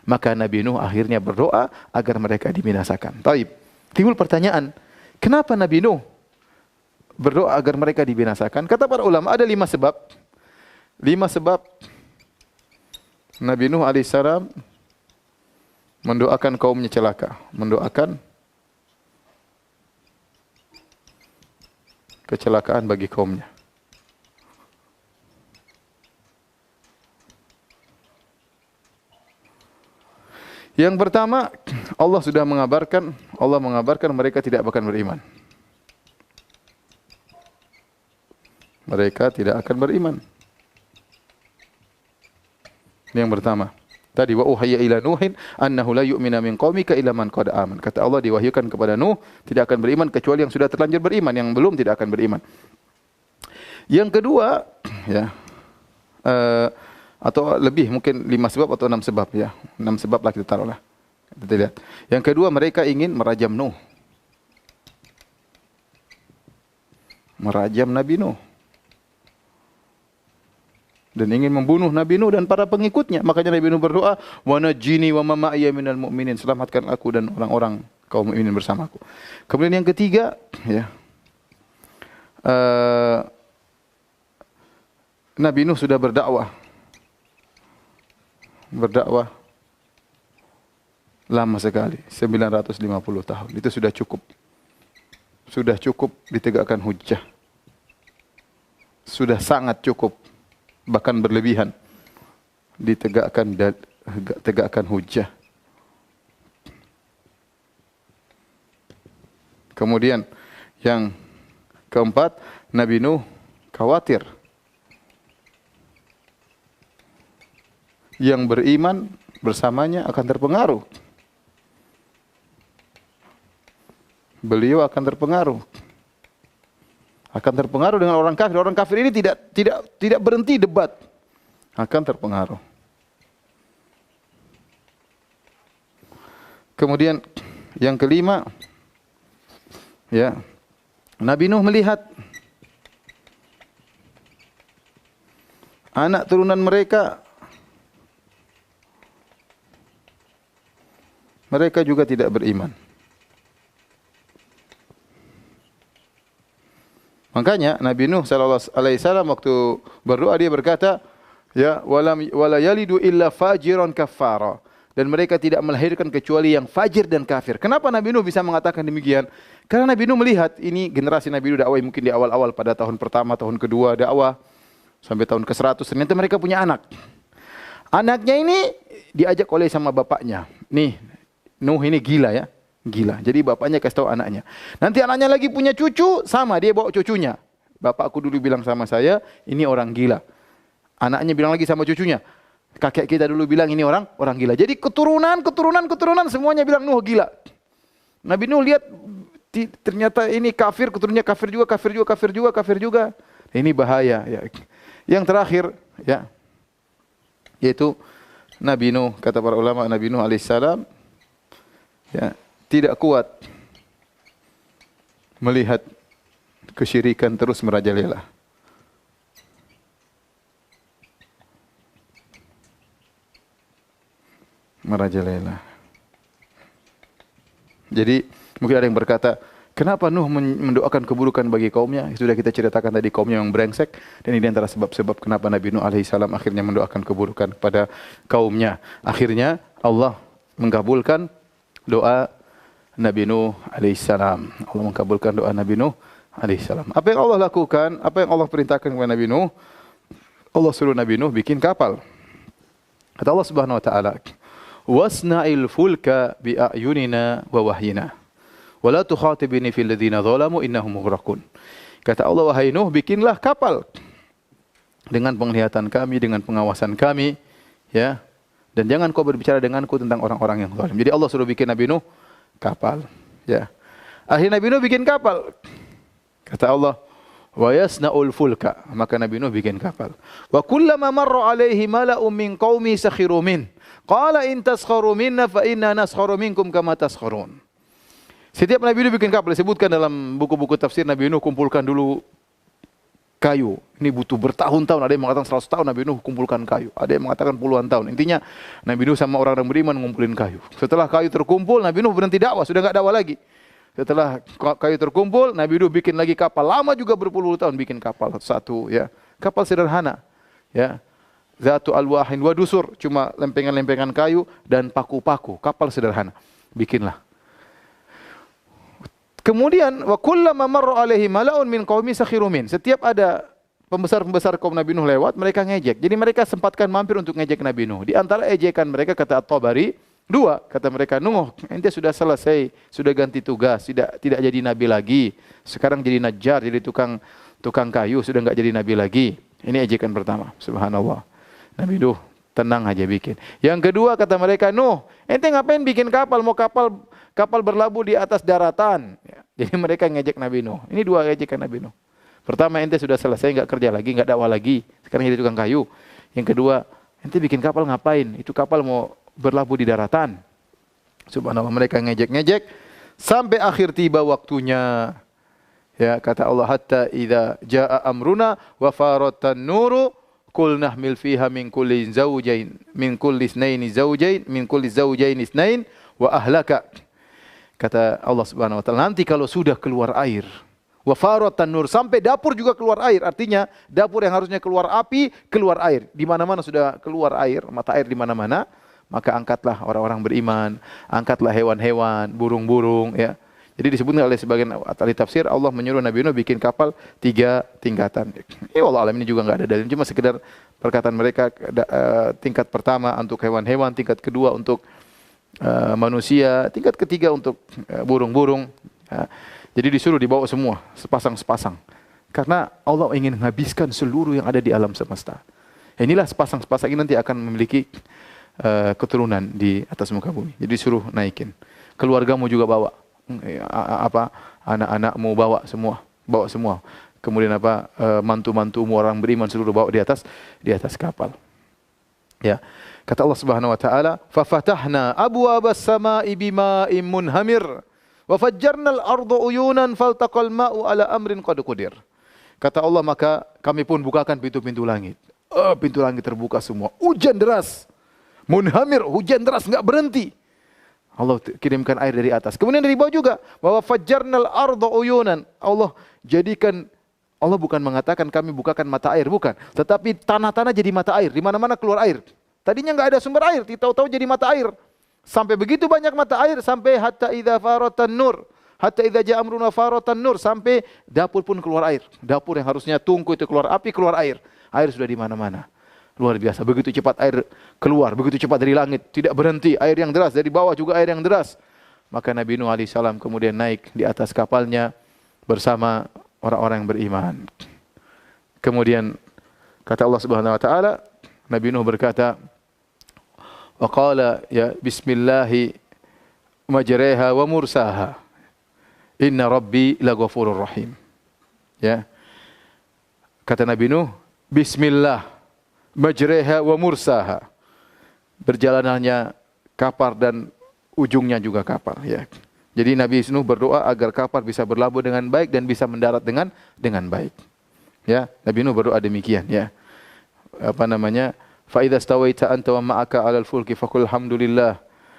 Maka Nabi Nuh akhirnya berdoa agar mereka dibinasakan. Taib. Timbul pertanyaan, kenapa Nabi Nuh berdoa agar mereka dibinasakan? Kata para ulama ada 5 sebab. 5 sebab Nabi Nuh alaihissalam mendoakan kaumnya celaka, mendoakan kecelakaan bagi kaumnya. Yang pertama, Allah sudah mengabarkan mereka tidak akan beriman. Mereka tidak akan beriman. Ini yang pertama. Tadi wa uhiya ila Nuhin annahu la yu'mina min qaumika illa man qad aman. Kata Allah, diwahyukan kepada Nuh tidak akan beriman kecuali yang sudah terlanjur beriman, yang belum tidak akan beriman. Yang kedua, ya, atau lebih mungkin 5 sebab atau 6 sebab, ya. 6 sebab lah kita taruhlah. Kita lihat. Yang kedua, mereka ingin merajam Nuh. Merajam Nabi Nuh. Dan ingin membunuh Nabi Nuh dan para pengikutnya. Makanya Nabi Nuh berdoa, wa najjini wa man ma'iya minal mu'minin, selamatkan aku dan orang-orang kaum mukminin bersamaku. Kemudian yang ketiga, ya, Nabi Nuh sudah berdakwah lama sekali, 950 tahun. Itu sudah cukup. Sudah cukup ditegakkan hujjah. Sudah sangat cukup, bahkan berlebihan tegakkan hujjah. Kemudian yang keempat, Nabi Nuh khawatir yang beriman bersamanya akan terpengaruh. Beliau akan terpengaruh. Akan terpengaruh dengan orang kafir. Orang kafir ini tidak berhenti debat. Akan terpengaruh. Kemudian yang kelima, ya, Nabi Nuh melihat anak turunan mereka juga tidak beriman. Makanya Nabi Nuh sallallahu alaihi wasallam waktu berdoa dia berkata, ya wala yalidu illa fajiran kafara. Dan mereka tidak melahirkan kecuali yang fajir dan kafir. Kenapa Nabi Nuh bisa mengatakan demikian? Karena Nabi Nuh melihat ini generasi Nabi Nuh dakwah mungkin di awal-awal pada tahun pertama, tahun kedua dakwah sampai tahun ke-100 ternyata mereka punya anak. Anaknya ini diajak oleh sama bapaknya. Nih, Nuh ini gila ya. Gila. Jadi bapaknya kasih tahu anaknya. Nanti anaknya lagi punya cucu, sama dia bawa cucunya. Bapakku dulu bilang sama saya, ini orang gila. Anaknya bilang lagi sama cucunya, kakek kita dulu bilang ini orang gila. Jadi keturunan semuanya bilang Nuh gila. Nabi Nuh lihat ternyata ini kafir, keturunannya kafir juga. Ini bahaya ya. Yang terakhir ya, yaitu Nabi Nuh, kata para ulama, Nabi Nuh alaihissalam ya, tidak kuat melihat kesyirikan terus merajalela. Jadi mungkin ada yang berkata, kenapa Nuh mendoakan keburukan bagi kaumnya? Sudah kita ceritakan tadi, kaumnya yang brengsek, dan ini antara sebab-sebab kenapa Nabi Nuh alaihissalam akhirnya mendoakan keburukan pada kaumnya. Akhirnya Allah mengabulkan doa Nabi Nuh alaihissalam. Allah mengabulkan doa Nabi Nuh alaihissalam. Apa yang Allah lakukan? Apa yang Allah perintahkan kepada Nabi Nuh? Allah suruh Nabi Nuh bikin kapal. Kata Allah Subhanahu wa taala, "Wasna'il fulka bi a'yunina wa wahyina. Wa la tukhatibni fil ladzina zalamu innahum mughraqun." Kata Allah, wahai Nuh, bikinlah kapal dengan penglihatan kami, dengan pengawasan kami, ya. Dan jangan kau berbicara denganku tentang orang-orang yang zalim. Jadi Allah suruh bikin Nabi Nuh kapal, ya. Akhirnya Nabi Nuh bikin kapal. Kata Allah, wa yasna'ul fulka, maka Nabi Nuh bikin kapal. Wa kullama marra alaihi mala'un min qaumi sakhiru min. Qala in taskharu minna fa inna naskharu minkum kama taskharun. Setiap Nabi Nuh bikin kapal, disebutkan dalam buku-buku tafsir, Nabi Nuh kumpulkan dulu kayu. Ini butuh bertahun-tahun, ada yang mengatakan 100 tahun Nabi Nuh kumpulkan kayu. Ada yang mengatakan puluhan tahun. Intinya Nabi Nuh sama orang-orang beriman ngumpulin kayu. Setelah kayu terkumpul, Nabi Nuh berhenti dakwah, sudah enggak dakwah lagi. Setelah kayu terkumpul, Nabi Nuh bikin lagi kapal. Lama juga berpuluh tahun bikin kapal satu, ya. Kapal sederhana, ya. Zatu alwahin wa dusur, cuma lempengan-lempengan kayu dan paku-paku. Kapal sederhana. Bikinlah. Kemudian wa kullama marra alaihi mala'un min qaumi sakhiru min. Setiap ada pembesar-pembesar kaum Nabi Nuh lewat, mereka ngejek. Jadi mereka sempatkan mampir untuk ngejek Nabi Nuh. Di antara ejekan mereka, kata At-Tabari, dua, kata mereka, Nuh, ente sudah selesai, sudah ganti tugas, tidak jadi nabi lagi. Sekarang jadi najjar, jadi tukang kayu, sudah enggak jadi nabi lagi. Ini ejekan pertama. Subhanallah. Nabi Nuh tenang aja bikin. Yang kedua, kata mereka, Nuh, ente ngapain bikin kapal? Mau kapal berlabuh di atas daratan. Ya. Jadi mereka ngejek Nabi Nuh. Ini dua ejekan Nabi Nuh. Pertama, ente sudah selesai, enggak kerja lagi, enggak dakwah lagi. Sekarang jadi tukang kayu. Yang kedua, ente bikin kapal ngapain? Itu kapal mau berlabuh di daratan. Subhanallah, mereka ngejek-ngejek sampai akhir tiba waktunya. Ya, kata Allah, hatta idza jaa amruna wa faratan nuru qul nahmil fiha min kulli zawjain min kulli zawjain itsnain wa ahlaka. Kata Allah Subhanahu wa taala, nanti kalau sudah keluar air, wa faratan nur, sampai dapur juga keluar air. Artinya dapur yang harusnya keluar api, keluar air. Di mana-mana sudah keluar air, mata air di mana-mana. Maka angkatlah orang-orang beriman, angkatlah hewan-hewan, burung-burung, ya. Jadi disebutkan oleh sebagian ahli tafsir, Allah menyuruh Nabi Nuh bikin kapal 3 tingkatan. Ya Allah alam, ini juga enggak ada dalil, cuma sekedar perkataan mereka. Tingkat pertama untuk hewan-hewan, tingkat kedua untuk manusia, tingkat ketiga untuk burung-burung. Ya. Jadi disuruh dibawa semua, sepasang-sepasang. Karena Allah ingin menghabiskan seluruh yang ada di alam semesta. Inilah sepasang-sepasang ini nanti akan memiliki keturunan di atas muka bumi. Jadi suruh naikin. Keluargamu juga bawa. Anak-anakmu bawa semua. Kemudian mantu-mantumu orang beriman seluruh bawa di atas kapal. Ya. Kata Allah Subhanahu wa taala, "Fa fatahna abwaabas samaa'i bima'in munhamir wa fajjarnal arda uyunan faltaqal ma'u ala amrin qad qudir." Kata Allah, maka kami pun bukakan pintu-pintu langit. pintu langit terbuka semua. Hujan deras. Munhamir, hujan deras enggak berhenti. Allah kirimkan air dari atas. Kemudian dari bawah juga, bahwa fajjarnal arda uyunan. Allah bukan mengatakan kami bukakan mata air, bukan. Tetapi tanah-tanah jadi mata air, di mana-mana keluar air. Tadinya enggak ada sumber air, tahu-tahu jadi mata air. Sampai begitu banyak mata air, sampai hatta idza faratan nur. Hatta idza ja'a amruna faratan nur, sampai dapur pun keluar air. Dapur yang harusnya tungku itu keluar api, keluar air. Air sudah di mana-mana. Luar biasa, begitu cepat air keluar, begitu cepat dari langit, tidak berhenti, air yang deras, dari bawah juga air yang deras. Maka Nabi Nuh alaihissalam kemudian naik di atas kapalnya bersama orang-orang yang beriman. Kemudian kata Allah Subhanahu wa taala, Nabi Nuh berkata, wa qala ya bismillahi majreha wa mursaha. Inna rabbi laghafurur rahim. Ya. Kata Nabi Nuh, bismillah majreha wa mursaha. Berjalanannya kapal dan ujungnya juga kapal, ya. Jadi Nabi Nuh berdoa agar kapal bisa berlabuh dengan baik dan bisa mendarat dengan baik. Ya, Nabi Nuh berdoa demikian, ya. Apa namanya? Fa idza stawaita anta wa ma'aka 'alal fulki faqul hamdulillah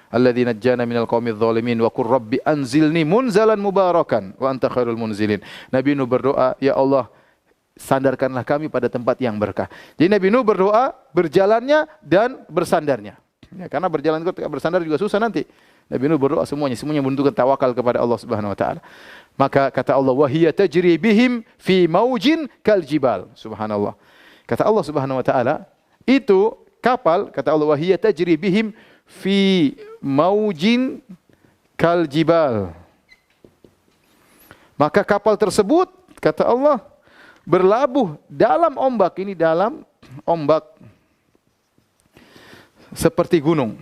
alladzi najjana minal qaumidz zalimin wa qur rabbi anzilni munzalan mubarakan wa anta khairul munzilin. Nabi Nuh berdoa, ya Allah, sandarkanlah kami pada tempat yang berkah. Jadi Nabi Nuh berdoa, berjalannya dan bersandarnya. Ya, karena berjalan ketika bersandar juga susah nanti. Nabi Nuh berdoa semuanya membentukkan tawakal kepada Allah Subhanahu wa taala. Maka kata Allah, wa hiya tajri bihim fi maujin kal jibal. Subhanallah. Kata Allah Subhanahu wa taala, itu kapal, kata Allah, wa hiya tajri bihim fi maujin kal jibal. Maka kapal tersebut, kata Allah, berlabuh dalam ombak, ini dalam ombak seperti gunung.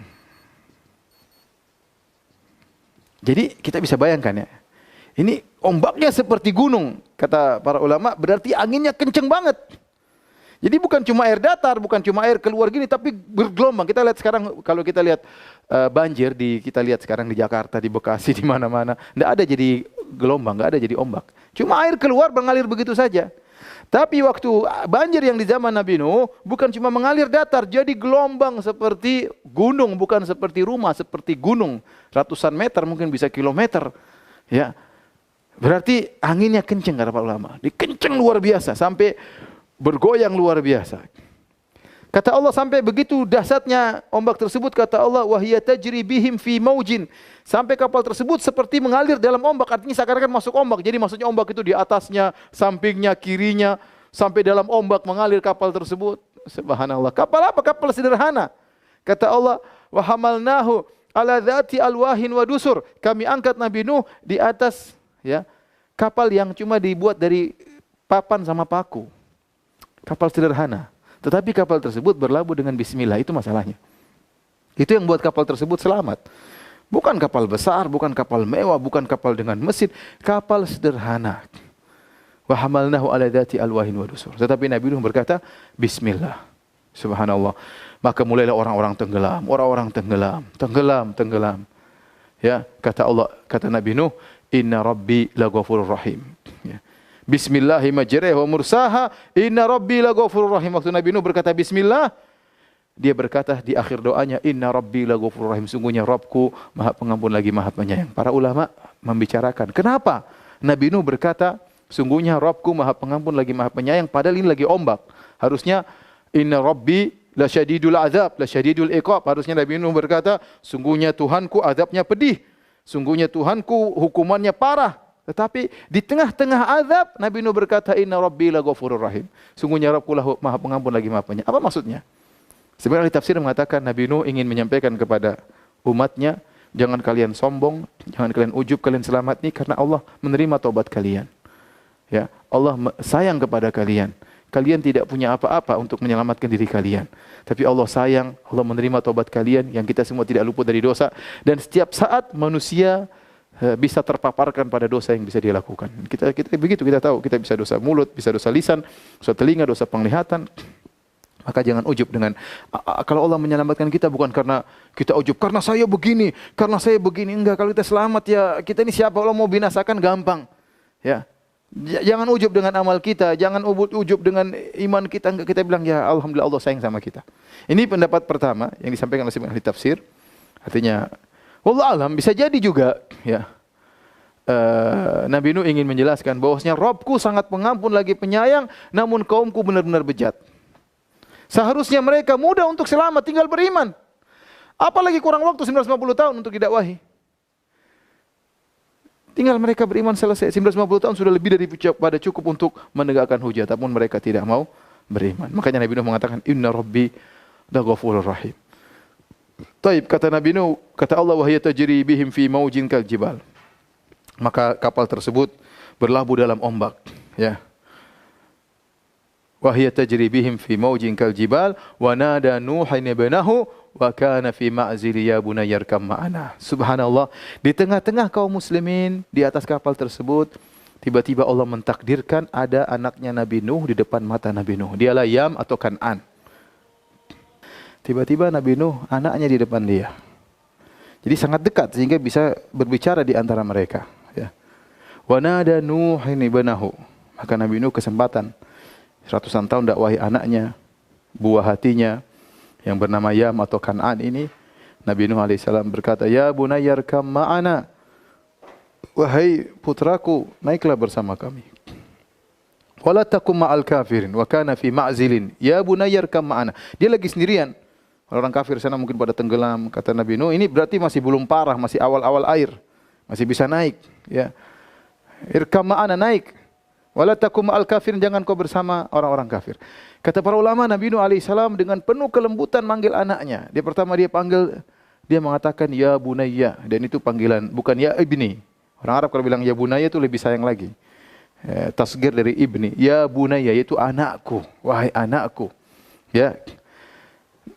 Jadi kita bisa bayangkan, ya. Ini ombaknya seperti gunung. Kata para ulama, berarti anginnya kenceng banget. Jadi bukan cuma air datar, bukan cuma air keluar gini, tapi bergelombang. Kita lihat sekarang, kalau kita lihat banjir, kita lihat sekarang di Jakarta, di Bekasi, di mana-mana. Tidak ada jadi gelombang, tidak ada jadi ombak. Cuma air keluar mengalir begitu saja. Tapi waktu banjir yang di zaman Nabi Nuh, bukan cuma mengalir datar, jadi gelombang seperti gunung, bukan seperti rumah, seperti gunung. Ratusan meter, mungkin bisa kilometer. Ya, berarti anginnya kenceng, kata para ulama. Dikenceng luar biasa, sampai bergoyang luar biasa. Kata Allah, sampai begitu dahsyatnya ombak tersebut, kata Allah, wahiyya tajri bihim fi maujin. Sampai kapal tersebut seperti mengalir dalam ombak, artinya seakan-akan masuk ombak. Jadi maksudnya ombak itu di atasnya, sampingnya, kirinya, sampai dalam ombak mengalir kapal tersebut. Subhanallah. Kapal apa? Kapal sederhana. Kata Allah, wa hamalnahu ala dzati alwahin wa dusur. Kami angkat Nabi Nuh di atas, ya, kapal yang cuma dibuat dari papan sama paku. Kapal sederhana. Tetapi kapal tersebut berlabuh dengan bismillah, itu masalahnya. Itu yang buat kapal tersebut selamat. Bukan kapal besar, bukan kapal mewah, bukan kapal dengan mesin, kapal sederhana. Wa hamalnahu ala dzati alwahin wa dusur. Tetapi Nabi Nuh berkata, bismillah. Subhanallah. Maka mulailah orang-orang tenggelam. Ya, kata Allah, kata Nabi Nuh, inna rabbi laghafurur rahim. Ya. Bismillahi majreha wa mursaha, inna rabbi laghafurur rahim. Waktu Nabi Nuh berkata bismillah, dia berkata di akhir doanya, inna rabbi laghafurur rahim. Sungguhnya Rabbku Maha Pengampun lagi Maha Penyayang. Para ulama membicarakan, kenapa Nabi Nuh berkata, sungguhnya Rabbku Maha Pengampun lagi Maha Penyayang, padahal ini lagi ombak. Harusnya inna rabbi la syadidul azab, la syadidul iqab. Harusnya Nabi Nuh berkata, sungguhnya Tuhanku azabnya pedih. Sungguhnya Tuhanku hukumannya parah. Tetapi di tengah-tengah azab, Nabi Nuh berkata, inna rabbi laghafurur rahim. Sungguhnya Rabbku Maha Pengampun lagi Maha Penyayang. Apa maksudnya? Sebenarnya ahli tafsir mengatakan Nabi Nuh ingin menyampaikan kepada umatnya, jangan kalian sombong, jangan kalian ujub, kalian selamat nih karena Allah menerima taubat kalian. Ya, Allah sayang kepada kalian. Kalian tidak punya apa-apa untuk menyelamatkan diri kalian. Tapi Allah sayang, Allah menerima taubat kalian yang kita semua tidak luput dari dosa. Dan setiap saat manusia bisa terpaparkan pada dosa yang bisa dia lakukan. Kita begitu, kita tahu kita bisa dosa mulut, bisa dosa lisan, dosa telinga, dosa penglihatan. Maka jangan ujub dengan kalau Allah menyelamatkan kita bukan karena kita ujub, karena saya begini, karena saya begini. Enggak, kalau kita selamat ya kita ini siapa, Allah mau binasakan gampang. Ya. Jangan ujub dengan amal kita, jangan ujub dengan iman kita. Enggak, kita bilang ya alhamdulillah Allah sayang sama kita. Ini pendapat pertama yang disampaikan oleh ahli tafsir. Artinya, wallah alam bisa jadi juga ya. Nabi Nuh ingin menjelaskan bahwasanya Rabbku sangat pengampun lagi penyayang, namun kaumku benar-benar bejat. Seharusnya mereka mudah untuk selamat, tinggal beriman. Apalagi kurang waktu 950 tahun untuk didakwahi. Tinggal mereka beriman selesai. 950 tahun sudah lebih daripada cukup untuk menegakkan hujah, namun mereka tidak mau beriman. Makanya Nabi Nuh mengatakan, Inna Rabbi laghafurur rahim. Taib, kata Nabi Nuh, kata Allah, wahya tajri bihim fi maujin kal jibal. Maka kapal tersebut berlabuh dalam ombak, ya. Wahya tajri bihim fi maujin kal jibal wa nada nuhan ibnahu wa kana fi ma'zil ya bunayya arkam ma'ana. Subhanallah, di tengah-tengah kaum muslimin di atas kapal tersebut, tiba-tiba Allah mentakdirkan ada anaknya Nabi Nuh di depan mata Nabi Nuh. Dialah Yam atau Kan'an. Tiba-tiba Nabi Nuh anaknya di depan dia. Jadi sangat dekat sehingga bisa berbicara di antara mereka. Wa nada Nuhan ibnahu. Maka Nabi Nuh kesempatan ratusan tahun dakwahi anaknya, buah hatinya yang bernama Yam atau Kan'an ini. Nabi Nuh alaihissalam berkata, ya bunayya arkam ma'ana. Wahai putraku, naiklah bersama kami. Wala takum ma'al kafirin wa kana fi ma'zilin. Ya bunayya arkam ma'ana. Dia lagi sendirian. Orang kafir sana mungkin pada tenggelam. Kata Nabi Nuh, ini berarti masih belum parah, masih awal-awal air. Masih bisa naik, ya. Irkam ma'ana, naik. Wala takum ma'al kafirin, jangan kau bersama orang-orang kafir. Kata para ulama, Nabi Nuh alaihissalam dengan penuh kelembutan manggil anaknya. Dia pertama dia panggil, dia mengatakan ya bunayya, dan itu panggilan bukan ya ibni. Orang Arab kalau bilang ya bunayya itu lebih sayang lagi. Tasghir dari ibni. Ya bunayya yaitu anakku, wahai anakku. Ya.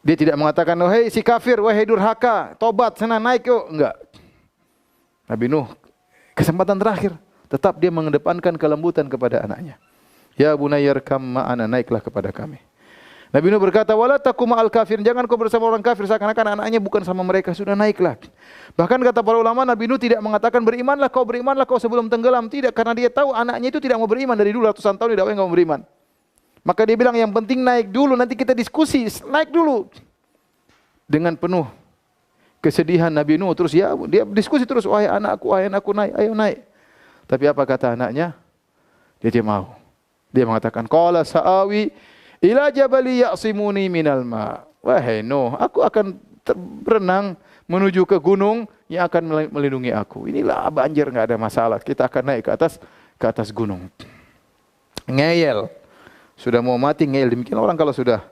Dia tidak mengatakan wahai si kafir, wahai durhaka, tobat sana naik yuk, enggak. Nabi Nuh kesempatan terakhir tetap dia mengedepankan kelembutan kepada anaknya. Ya bunayya arkam ma'ana, naiklah kepada kami. Nabi Nuh berkata, wala takum ma'al kafirin, jangan kau bersama orang kafir, seakan-akan anaknya bukan sama mereka, sudah naiklah. Bahkan kata para ulama, Nabi Nuh tidak mengatakan berimanlah kau sebelum tenggelam, tidak, karena dia tahu anaknya itu tidak mau beriman dari dulu ratusan tahun dia enggak mau beriman. Maka dia bilang yang penting naik dulu, nanti kita diskusi, naik dulu. Dengan penuh kesedihan Nabi Nuh terus dia diskusi terus, wahai anakku naik, ayo naik. Tapi apa kata anaknya? Dia mau. Dia mengatakan, qala sa'awi ila jabali ya'simuni minal ma. Wahai Nuh, aku akan berenang menuju ke gunung yang akan melindungi aku. Inilah banjir, enggak ada masalah. Kita akan naik ke atas gunung. Ngeyel. Sudah mau mati ngeyel. Demikian orang kalau sudah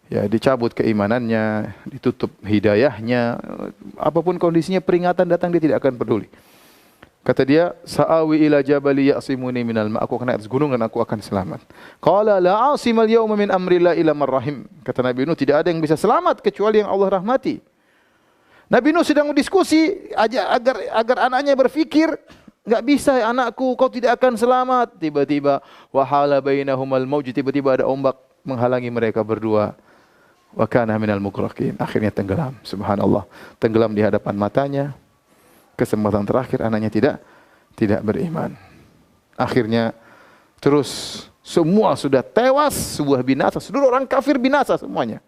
ya dicabut keimanannya, ditutup hidayahnya, apapun kondisinya, peringatan datang dia tidak akan peduli. Kata dia, sa'awi ila jabali ya'simuni minal ma. Aku akan naik atas gunung dan aku akan selamat. Qala la 'asimal yawma min amrillah illa man rahim. Kata Nabi Nuh, tidak ada yang bisa selamat kecuali yang Allah rahmati. Nabi Nuh sedang diskusi agar anaknya berfikir, enggak bisa anakku, kau tidak akan selamat. Tiba-tiba wahala bainahumal mauj, tiba-tiba ada ombak menghalangi mereka berdua. Wa kana minal mughraqin. Akhirnya tenggelam. Subhanallah. Tenggelam di hadapan matanya. Kesempatan terakhir anaknya tidak beriman. Akhirnya terus semua sudah tewas, sebuah binasa, seluruh orang kafir binasa semuanya.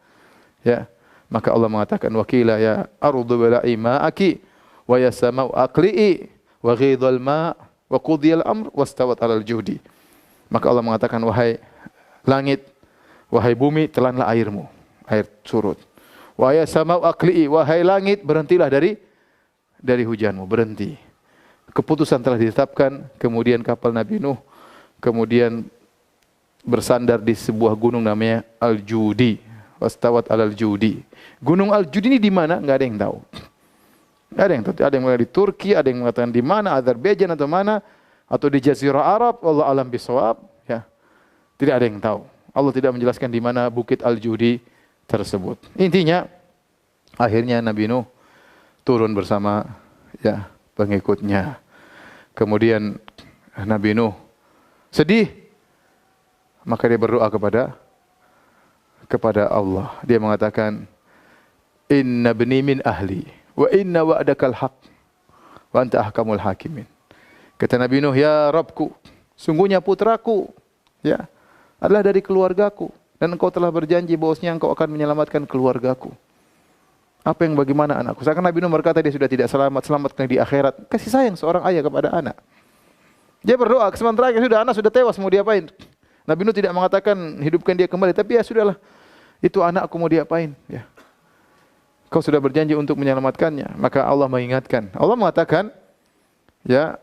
Ya. Maka Allah mengatakan wakila ya ardu bala'i ma'aki wa ya sama'u aqli'i wa ghidhal ma' wa qudiyal amr wastawat 'alal judi. Maka Allah mengatakan wahai langit, wahai bumi, telanlah airmu, air surut. Wa ya sama'u aqli'i, wahai langit, berhentilah dari hujanmu, berhenti. Keputusan telah ditetapkan, kemudian kapal Nabi Nuh kemudian bersandar di sebuah gunung namanya Al-Judi. Wastawat al-Judi. Gunung Al-Judi ini di mana? Enggak ada yang tahu. Enggak ada yang tahu. Ada yang mengatakan di Turki, ada yang mengatakan di mana, Azerbaijan atau mana, atau di Jazirah Arab, wallahu alam bisawab, ya. Tidak ada yang tahu. Allah tidak menjelaskan di mana bukit Al-Judi tersebut. Intinya akhirnya Nabi Nuh turun bersama ya pengikutnya. Kemudian Nabi Nuh sedih, maka dia berdoa kepada Allah. Dia mengatakan, Inna bni min ahli wa inna wa'dakal haq wa anta ahkamul hakimin. Kata Nabi Nuh, ya Rabbku, Sungguhnya putraku, ya, adalah dari keluargaku dan engkau telah berjanji bahwasanya engkau akan menyelamatkan keluargaku. Apa yang bagaimana anakku? Seakan Nabi Nuh berkata dia sudah tidak selamat, selamatkan di akhirat. Kasih sayang seorang ayah kepada anak. Dia berdoa, kesempatan terakhir sudah, anak sudah tewas, mau diapain? Nabi Nuh tidak mengatakan hidupkan dia kembali, tapi ya sudahlah. Itu anakku mau diapain? Ya. Kau sudah berjanji untuk menyelamatkannya. Maka Allah mengingatkan. Allah mengatakan, ya,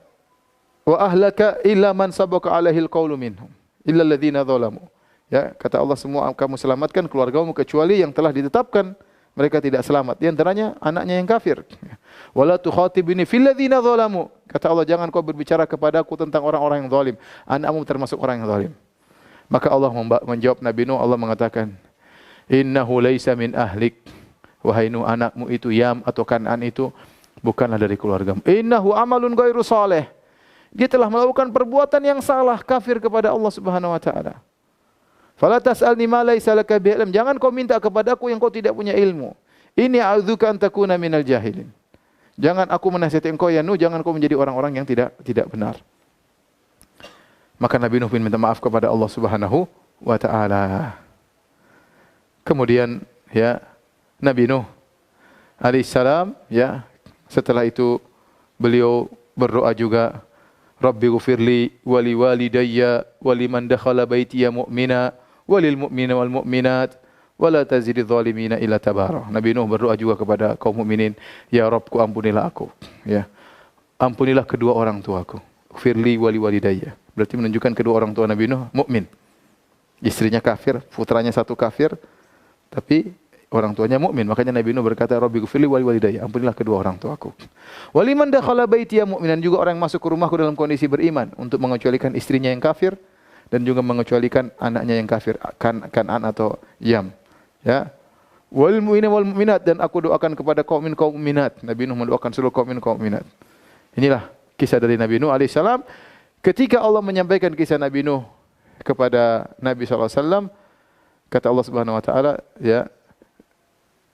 wa ahlaka illa man sabaka alaihil qawlu minhum illa alladziina dzalamu. Ya, kata Allah, semua kamu selamatkan keluargamu kecuali yang telah ditetapkan mereka tidak selamat. Di antaranya anaknya yang kafir. Wala tukhatibni fil ladziina dzalamu. Kata Allah, jangan kau berbicara kepadaku tentang orang-orang yang zalim. Anakmu termasuk orang yang zalim. Maka Allah menjawab Nabi Nuh, Allah mengatakan, innahu laisa min ahlik. Wahai Nuh, anakmu itu Yam atau Kan'an itu bukanlah dari keluargamu. Innahu amalun ghairu saleh. Dia telah melakukan perbuatan yang salah, kafir kepada Allah Subhanahu wa taala. Fala tas'alni ma laisa laka bihi ilm. Jangan kau minta kepadaku yang kau tidak punya ilmu. Ini a'udzuka an takuna minal jahilin. Jangan aku menasihati engkau ya Nuh, jangan kau menjadi orang-orang yang tidak benar. Maka Nabi Nuh pun minta maaf kepada Allah Subhanahu wa taala. Kemudian ya Nabi Nuh alaihissalam, ya, setelah itu beliau berdoa juga, Rabbi ghfirli wa li walidayya wa liman dakhala baitiya mu'mina walil mu'mina wal mu'minat wa la tazididz zalimina illa tabara. Nabi Nuh berdoa juga kepada kaum mukminin, ya Rabbku ampunilah aku, ya. Ampunilah kedua orang tuaku. Ghfirli wa li walidayya. Berarti menunjukkan kedua orang tua Nabi Nuh mukmin. Istrinya kafir, putranya satu kafir, tapi orang tuanya mukmin. Makanya Nabi Nuh berkata, Rabbi ghfirli wa li walidayya, ampunilah kedua orang tuaku. Waliman dakhala baitiya mu'minan, juga orang yang masuk ke rumahku dalam kondisi beriman, untuk mengecualikan istrinya yang kafir dan juga mengecualikan anaknya yang kafir, Kan'an atau Yam. Ya. Wal mu'mina wal mu'minat, dan aku doakan kepada kaum mukminat. Nabi Nuh mendoakan seluruh kaum mukminat. Inilah kisah dari Nabi Nuh alaihissalam. Ketika Allah menyampaikan kisah Nabi Nuh kepada Nabi sallallahu alaihi wasallam, kata Allah Subhanahu wa taala, ya,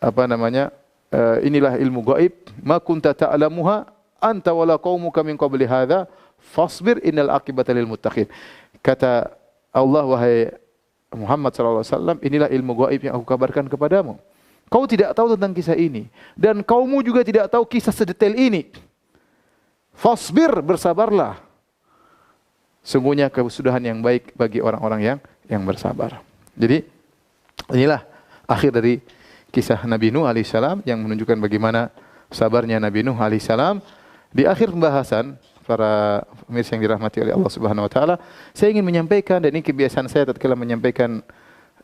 apa namanya? Inilah ilmu gaib, ma kunta ta'lamuha anta wala qaumuka min qabli hadza fasbir innal aqibata lil muttaqin. Kata Allah, wahai Muhammad sallallahu alaihi wasallam, inilah ilmu gaib yang aku kabarkan kepadamu. Kau tidak tahu tentang kisah ini dan kaummu juga tidak tahu kisah sedetail ini. Fasbir, bersabarlah. Sungguhnya kesudahan yang baik bagi orang-orang yang bersabar. Jadi inilah akhir dari kisah Nabi Nuh alaihissalam yang menunjukkan bagaimana sabarnya Nabi Nuh alaihissalam. Di akhir pembahasan, para pemirsa yang dirahmati oleh Allah Subhanahu wa taala, saya ingin menyampaikan, dan ini kebiasaan saya tatkala menyampaikan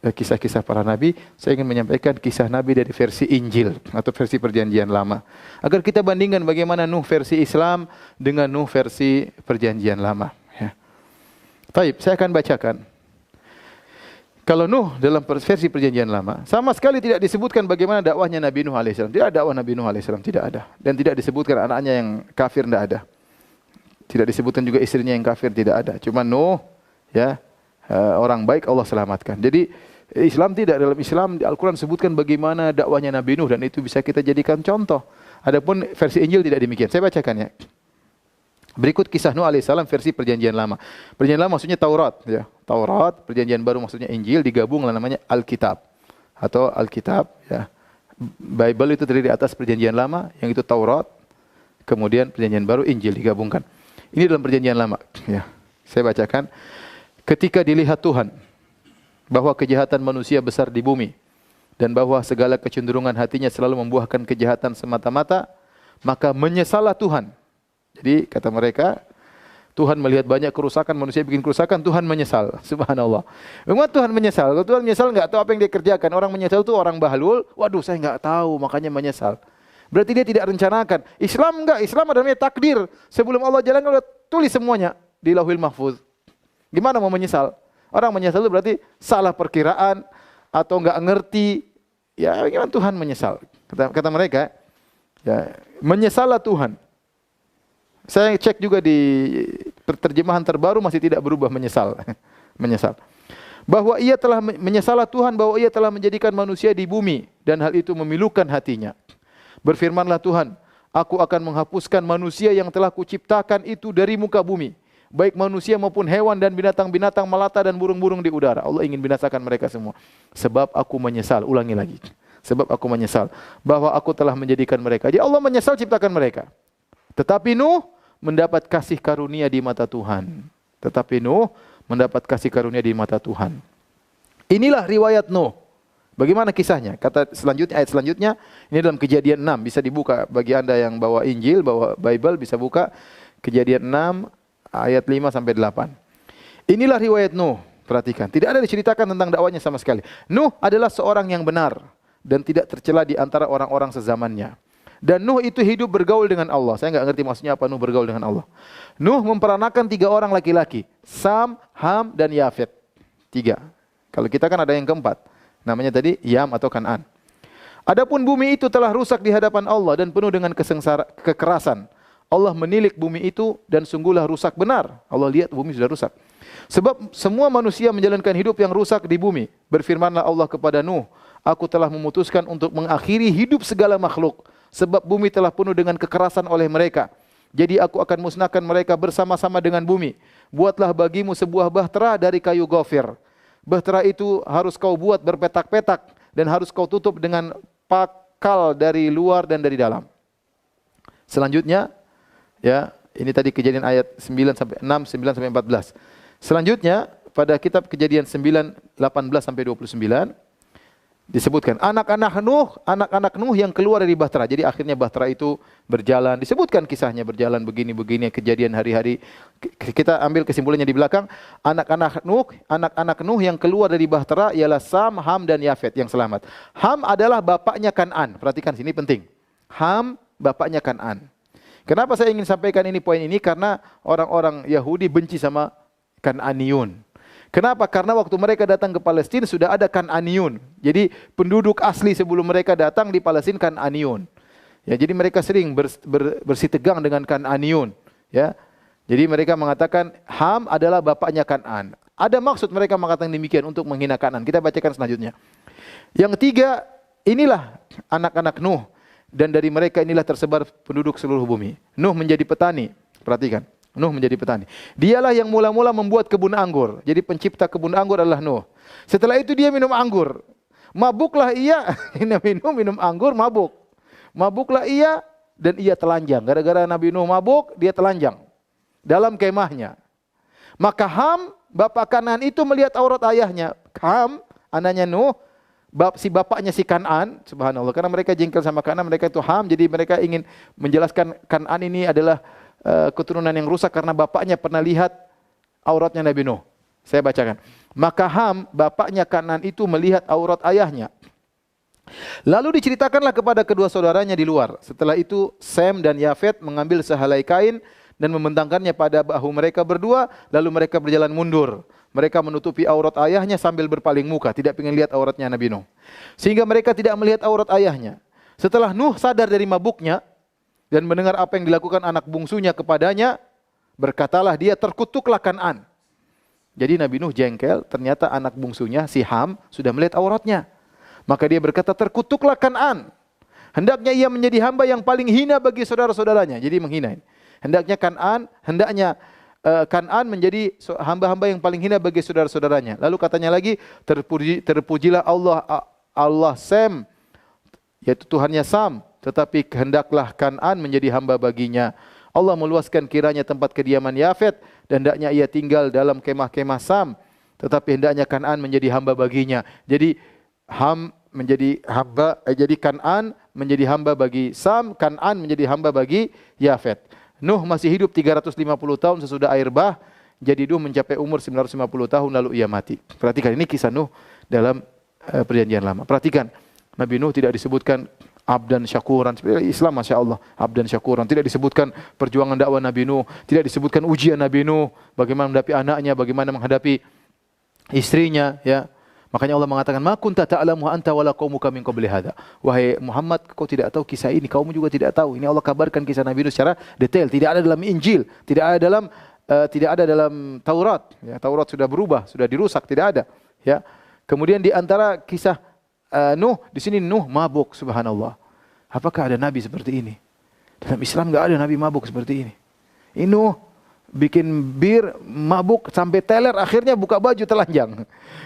kisah-kisah para nabi, saya ingin menyampaikan kisah nabi dari versi Injil atau versi Perjanjian Lama, agar kita bandingkan bagaimana Nuh versi Islam dengan Nuh versi Perjanjian Lama, ya. Baik, saya akan bacakan. Kalau Nuh dalam versi Perjanjian Lama, sama sekali tidak disebutkan bagaimana dakwahnya Nabi Nuh alaihissalam. Tidak ada dakwah Nabi Nuh alaihissalam, tidak ada. Dan tidak disebutkan anaknya yang kafir, tidak ada. Tidak disebutkan juga istrinya yang kafir, tidak ada. Cuma Nuh, ya, orang baik Allah selamatkan. Jadi Islam tidak, dalam Islam di Al-Quran sebutkan bagaimana dakwahnya Nabi Nuh, dan itu bisa kita jadikan contoh. Adapun versi Injil tidak demikian. Saya bacakan, ya. Berikut kisah Nuh alaihissalam versi Perjanjian Lama. Perjanjian Lama maksudnya Taurat, ya. Taurat, Perjanjian Baru maksudnya Injil, digabunglah namanya Alkitab atau Alkitab, ya. Bible itu terdiri di atas Perjanjian Lama, yang itu Taurat, kemudian Perjanjian Baru Injil digabungkan. Ini dalam Perjanjian Lama, ya. Saya bacakan. Ketika dilihat Tuhan bahwa kejahatan manusia besar di bumi dan bahwa segala kecenderungan hatinya selalu membuahkan kejahatan semata-mata, maka menyesallah Tuhan. Jadi kata mereka, Tuhan melihat banyak kerusakan, manusia bikin kerusakan, Tuhan menyesal. Subhanallah. Memang Tuhan menyesal. Kalau Tuhan menyesal enggak tahu apa yang dia kerjakan. Orang menyesal itu orang bahlul. Waduh, saya enggak tahu, makanya menyesal. Berarti dia tidak rencanakan. Islam enggak, Islam adalah takdir. Sebelum Allah jalankan, Allah tulis semuanya di Lauhil Mahfuz. Gimana mau menyesal? Orang menyesal itu berarti salah perkiraan atau enggak ngerti. Ya, gimana Tuhan menyesal? Kata mereka, ya, menyesallah Tuhan. Saya cek juga di terjemahan terbaru masih tidak berubah menyesal. Menyesal. Bahwa ia telah menyesallah Tuhan bahwa ia telah menjadikan manusia di bumi dan hal itu memilukan hatinya. Berfirmanlah Tuhan, aku akan menghapuskan manusia yang telah kuciptakan itu dari muka bumi. baik manusia maupun hewan dan binatang-binatang melata dan burung-burung di udara. Allah ingin binasakan mereka semua. Sebab aku menyesal, ulangi lagi. Sebab aku menyesal bahwa aku telah menjadikan mereka. Jadi Allah menyesal ciptakan mereka. Tetapi Nuh mendapat kasih karunia di mata Tuhan. Tetapi Nuh mendapat kasih karunia di mata Tuhan. Inilah riwayat Nuh. Bagaimana kisahnya? Kata selanjutnya, ayat selanjutnya, ini dalam Kejadian 6, bisa dibuka bagi Anda yang bawa Injil, bawa Bible, bisa buka Kejadian 6 ayat 5 sampai 8. Inilah riwayat Nuh. Perhatikan, tidak ada diceritakan tentang dakwanya sama sekali. Nuh adalah seorang yang benar dan tidak tercela di antara orang-orang sezamannya. Dan Nuh itu hidup bergaul dengan Allah. Saya enggak ngerti maksudnya apa Nuh bergaul dengan Allah. Nuh memperanakan 3 orang laki-laki, Sam, Ham, dan Yafet. 3. Kalau kita kan ada yang keempat. Namanya tadi Yam atau Kan'an. Adapun bumi itu telah rusak di hadapan Allah dan penuh dengan kekerasan. Allah menilik bumi itu dan sungguhlah rusak benar. Allah lihat bumi sudah rusak. Sebab semua manusia menjalankan hidup yang rusak di bumi. Berfirmanlah Allah kepada Nuh, aku telah memutuskan untuk mengakhiri hidup segala makhluk. Sebab bumi telah penuh dengan kekerasan oleh mereka. Jadi aku akan musnahkan mereka bersama-sama dengan bumi. Buatlah bagimu sebuah bahtera dari kayu gofir. Bahtera itu harus kau buat berpetak-petak dan harus kau tutup dengan pakal dari luar dan dari dalam. Selanjutnya, ya, ini tadi Kejadian ayat 9 sampai 6, 9 sampai 14. Selanjutnya pada kitab Kejadian 9, 18 sampai 29 disebutkan anak-anak Nuh yang keluar dari bahtera. Jadi akhirnya bahtera itu berjalan. Disebutkan kisahnya berjalan begini-begini, kejadian hari-hari. Kita ambil kesimpulannya di belakang. Anak-anak Nuh yang keluar dari bahtera ialah Sam, Ham, dan Yafet yang selamat. Ham adalah bapaknya Kan'an. Perhatikan sini penting. Ham bapaknya Kan'an. Kenapa saya ingin sampaikan ini poin ini? Karena orang-orang Yahudi benci sama Kan'aniyun. Kenapa? Karena waktu mereka datang ke Palestina sudah ada Kan'aniyun. Jadi penduduk asli sebelum mereka datang di Palestina Kan'aniyun. Ya, jadi mereka sering bersitegang dengan Kan'aniyun. Ya, jadi mereka mengatakan Ham adalah bapaknya Kan'an. Ada maksud mereka mengatakan demikian untuk menghina Kan'an. Kita bacakan selanjutnya. Yang ketiga, inilah anak-anak Nuh. Dan dari mereka inilah tersebar penduduk seluruh bumi. Nuh menjadi petani. Perhatikan. Nuh menjadi petani. Dialah yang mula-mula membuat kebun anggur. Jadi pencipta kebun anggur adalah Nuh. Setelah itu dia minum anggur. Mabuklah ia, minum anggur, mabuk. Mabuklah ia dan ia telanjang. Gara-gara Nabi Nuh mabuk, dia telanjang dalam kemahnya. Maka Ham, bapak Kan'an itu melihat aurat ayahnya. Ham, anaknya Nuh, si bapaknya si Kan'an, subhanallah. Karena mereka jengkel sama Kan'an, mereka itu Ham. Jadi mereka ingin menjelaskan Kan'an ini adalah keturunan yang rusak karena bapaknya pernah lihat auratnya Nabi Nuh. Saya bacakan. Maka Ham, bapaknya Kan'an itu melihat aurat ayahnya. Lalu diceritakanlah kepada kedua saudaranya di luar. Setelah itu Sem dan Yafet mengambil sehelai kain dan membentangkannya pada bahu mereka berdua. Lalu mereka berjalan mundur. Mereka menutupi aurat ayahnya sambil berpaling muka. Tidak ingin lihat auratnya Nabi Nuh. Sehingga mereka tidak melihat aurat ayahnya. Setelah Nuh sadar dari mabuknya dan mendengar apa yang dilakukan anak bungsunya kepadanya, berkatalah dia, terkutuklah Kan'an. Jadi Nabi Nuh jengkel, ternyata anak bungsunya si Ham sudah melihat auratnya. Maka dia berkata, terkutuklah Kan'an. Hendaknya ia menjadi hamba yang paling hina bagi saudara-saudaranya. Jadi menghina. Hendaknya Kan'an menjadi hamba-hamba yang paling hina bagi saudara-saudaranya. Lalu katanya lagi, terpujilah Allah Sem, yaitu Tuhannya Sam. Tetapi hendaklah Kan'an menjadi hamba baginya. Allah meluaskan kiranya tempat kediaman Yafet dan hendaknya ia tinggal dalam kemah-kemah Sam. Tetapi hendaknya Kan'an menjadi hamba baginya. Jadi Ham menjadi hamba, jadi Kan'an menjadi hamba bagi Sam, Kan'an menjadi hamba bagi Yafet. Nuh masih hidup 350 tahun sesudah air bah. Jadi Nuh mencapai umur 950 tahun lalu ia mati. Perhatikan, ini kisah Nuh dalam perjanjian lama. Perhatikan, Nabi Nuh tidak disebutkan abdan syakuran. Islam Masya Allah, abdan syakuran. Tidak disebutkan perjuangan dakwah Nabi Nuh. Tidak disebutkan ujian Nabi Nuh. Bagaimana menghadapi anaknya, bagaimana menghadapi istrinya. Ya, makanya Allah mengatakan, ma kunta ta'lamu anta wala qaumuka min qabli hadza. Wahai Muhammad, kau tidak tahu kisah ini, kaum juga tidak tahu. Ini Allah kabarkan kisah Nabi Nuh secara detail. Tidak ada dalam Injil, tidak ada dalam Taurat. Ya, Taurat sudah berubah, sudah dirusak, tidak ada. Ya. Kemudian di antara kisah Nuh, di sini Nuh mabuk, subhanallah. Apakah ada nabi seperti ini? Dalam Islam enggak ada nabi mabuk seperti ini. Ini Nuh bikin bir, mabuk sampai teler, akhirnya buka baju telanjang.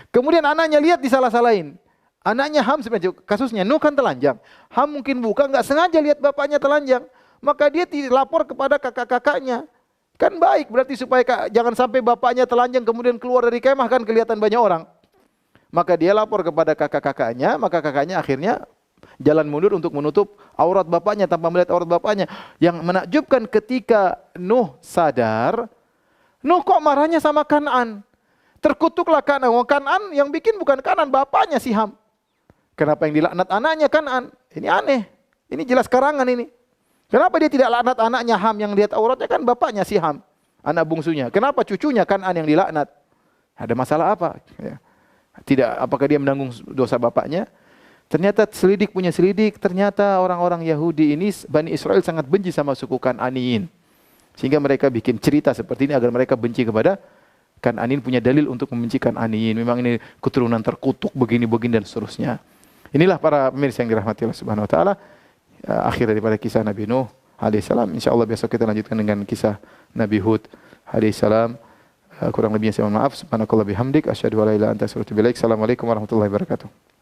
Kemudian anaknya lihat disalah-salahin. Anaknya Ham sebenarnya kasusnya Nuh kan telanjang. Ham mungkin buka nggak sengaja lihat bapaknya telanjang, maka dia lapor kepada kakak-kakaknya. Kan baik berarti supaya jangan sampai bapaknya telanjang kemudian keluar dari kemah kan kelihatan banyak orang. Maka dia lapor kepada kakak-kakaknya, maka kakaknya akhirnya jalan mundur untuk menutup aurat bapaknya tanpa melihat aurat bapaknya. Yang menakjubkan ketika Nuh sadar, Nuh kok marahnya sama Kan'an? Terkutuklah Kan'an. Kan'an yang bikin bukan Kan'an, bapaknya si Ham. Kenapa yang dilaknat anaknya Kan'an? Ini aneh. Ini jelas karangan ini. Kenapa dia tidak laknat anaknya Ham yang lihat auratnya kan bapaknya si Ham, anak bungsunya. Kenapa cucunya Kan'an yang dilaknat? Ada masalah apa? Ya. Tidak, apakah dia menanggung dosa bapaknya? Ternyata selidik punya selidik, ternyata orang-orang Yahudi ini, Bani Israel sangat benci sama suku Kan'aniyin. Sehingga mereka bikin cerita seperti ini agar mereka benci kepada Kan'aniyin, punya dalil untuk membenci Kan'aniyin. Memang ini keturunan terkutuk begini-begini dan seterusnya. Inilah para pemirsa yang dirahmati Allah Subhanahu wa taala. Akhir daripada kisah Nabi Nuh alaihissalam. Insyaallah besok kita lanjutkan dengan kisah Nabi Hud alaihissalam. Kurang lebihnya saya mohon maaf. Subhanakallah bihamdik asyhadu an la ilaha illa anta astaghfiruka wa atubu ilaik. Assalamualaikum warahmatullahi wabarakatuh.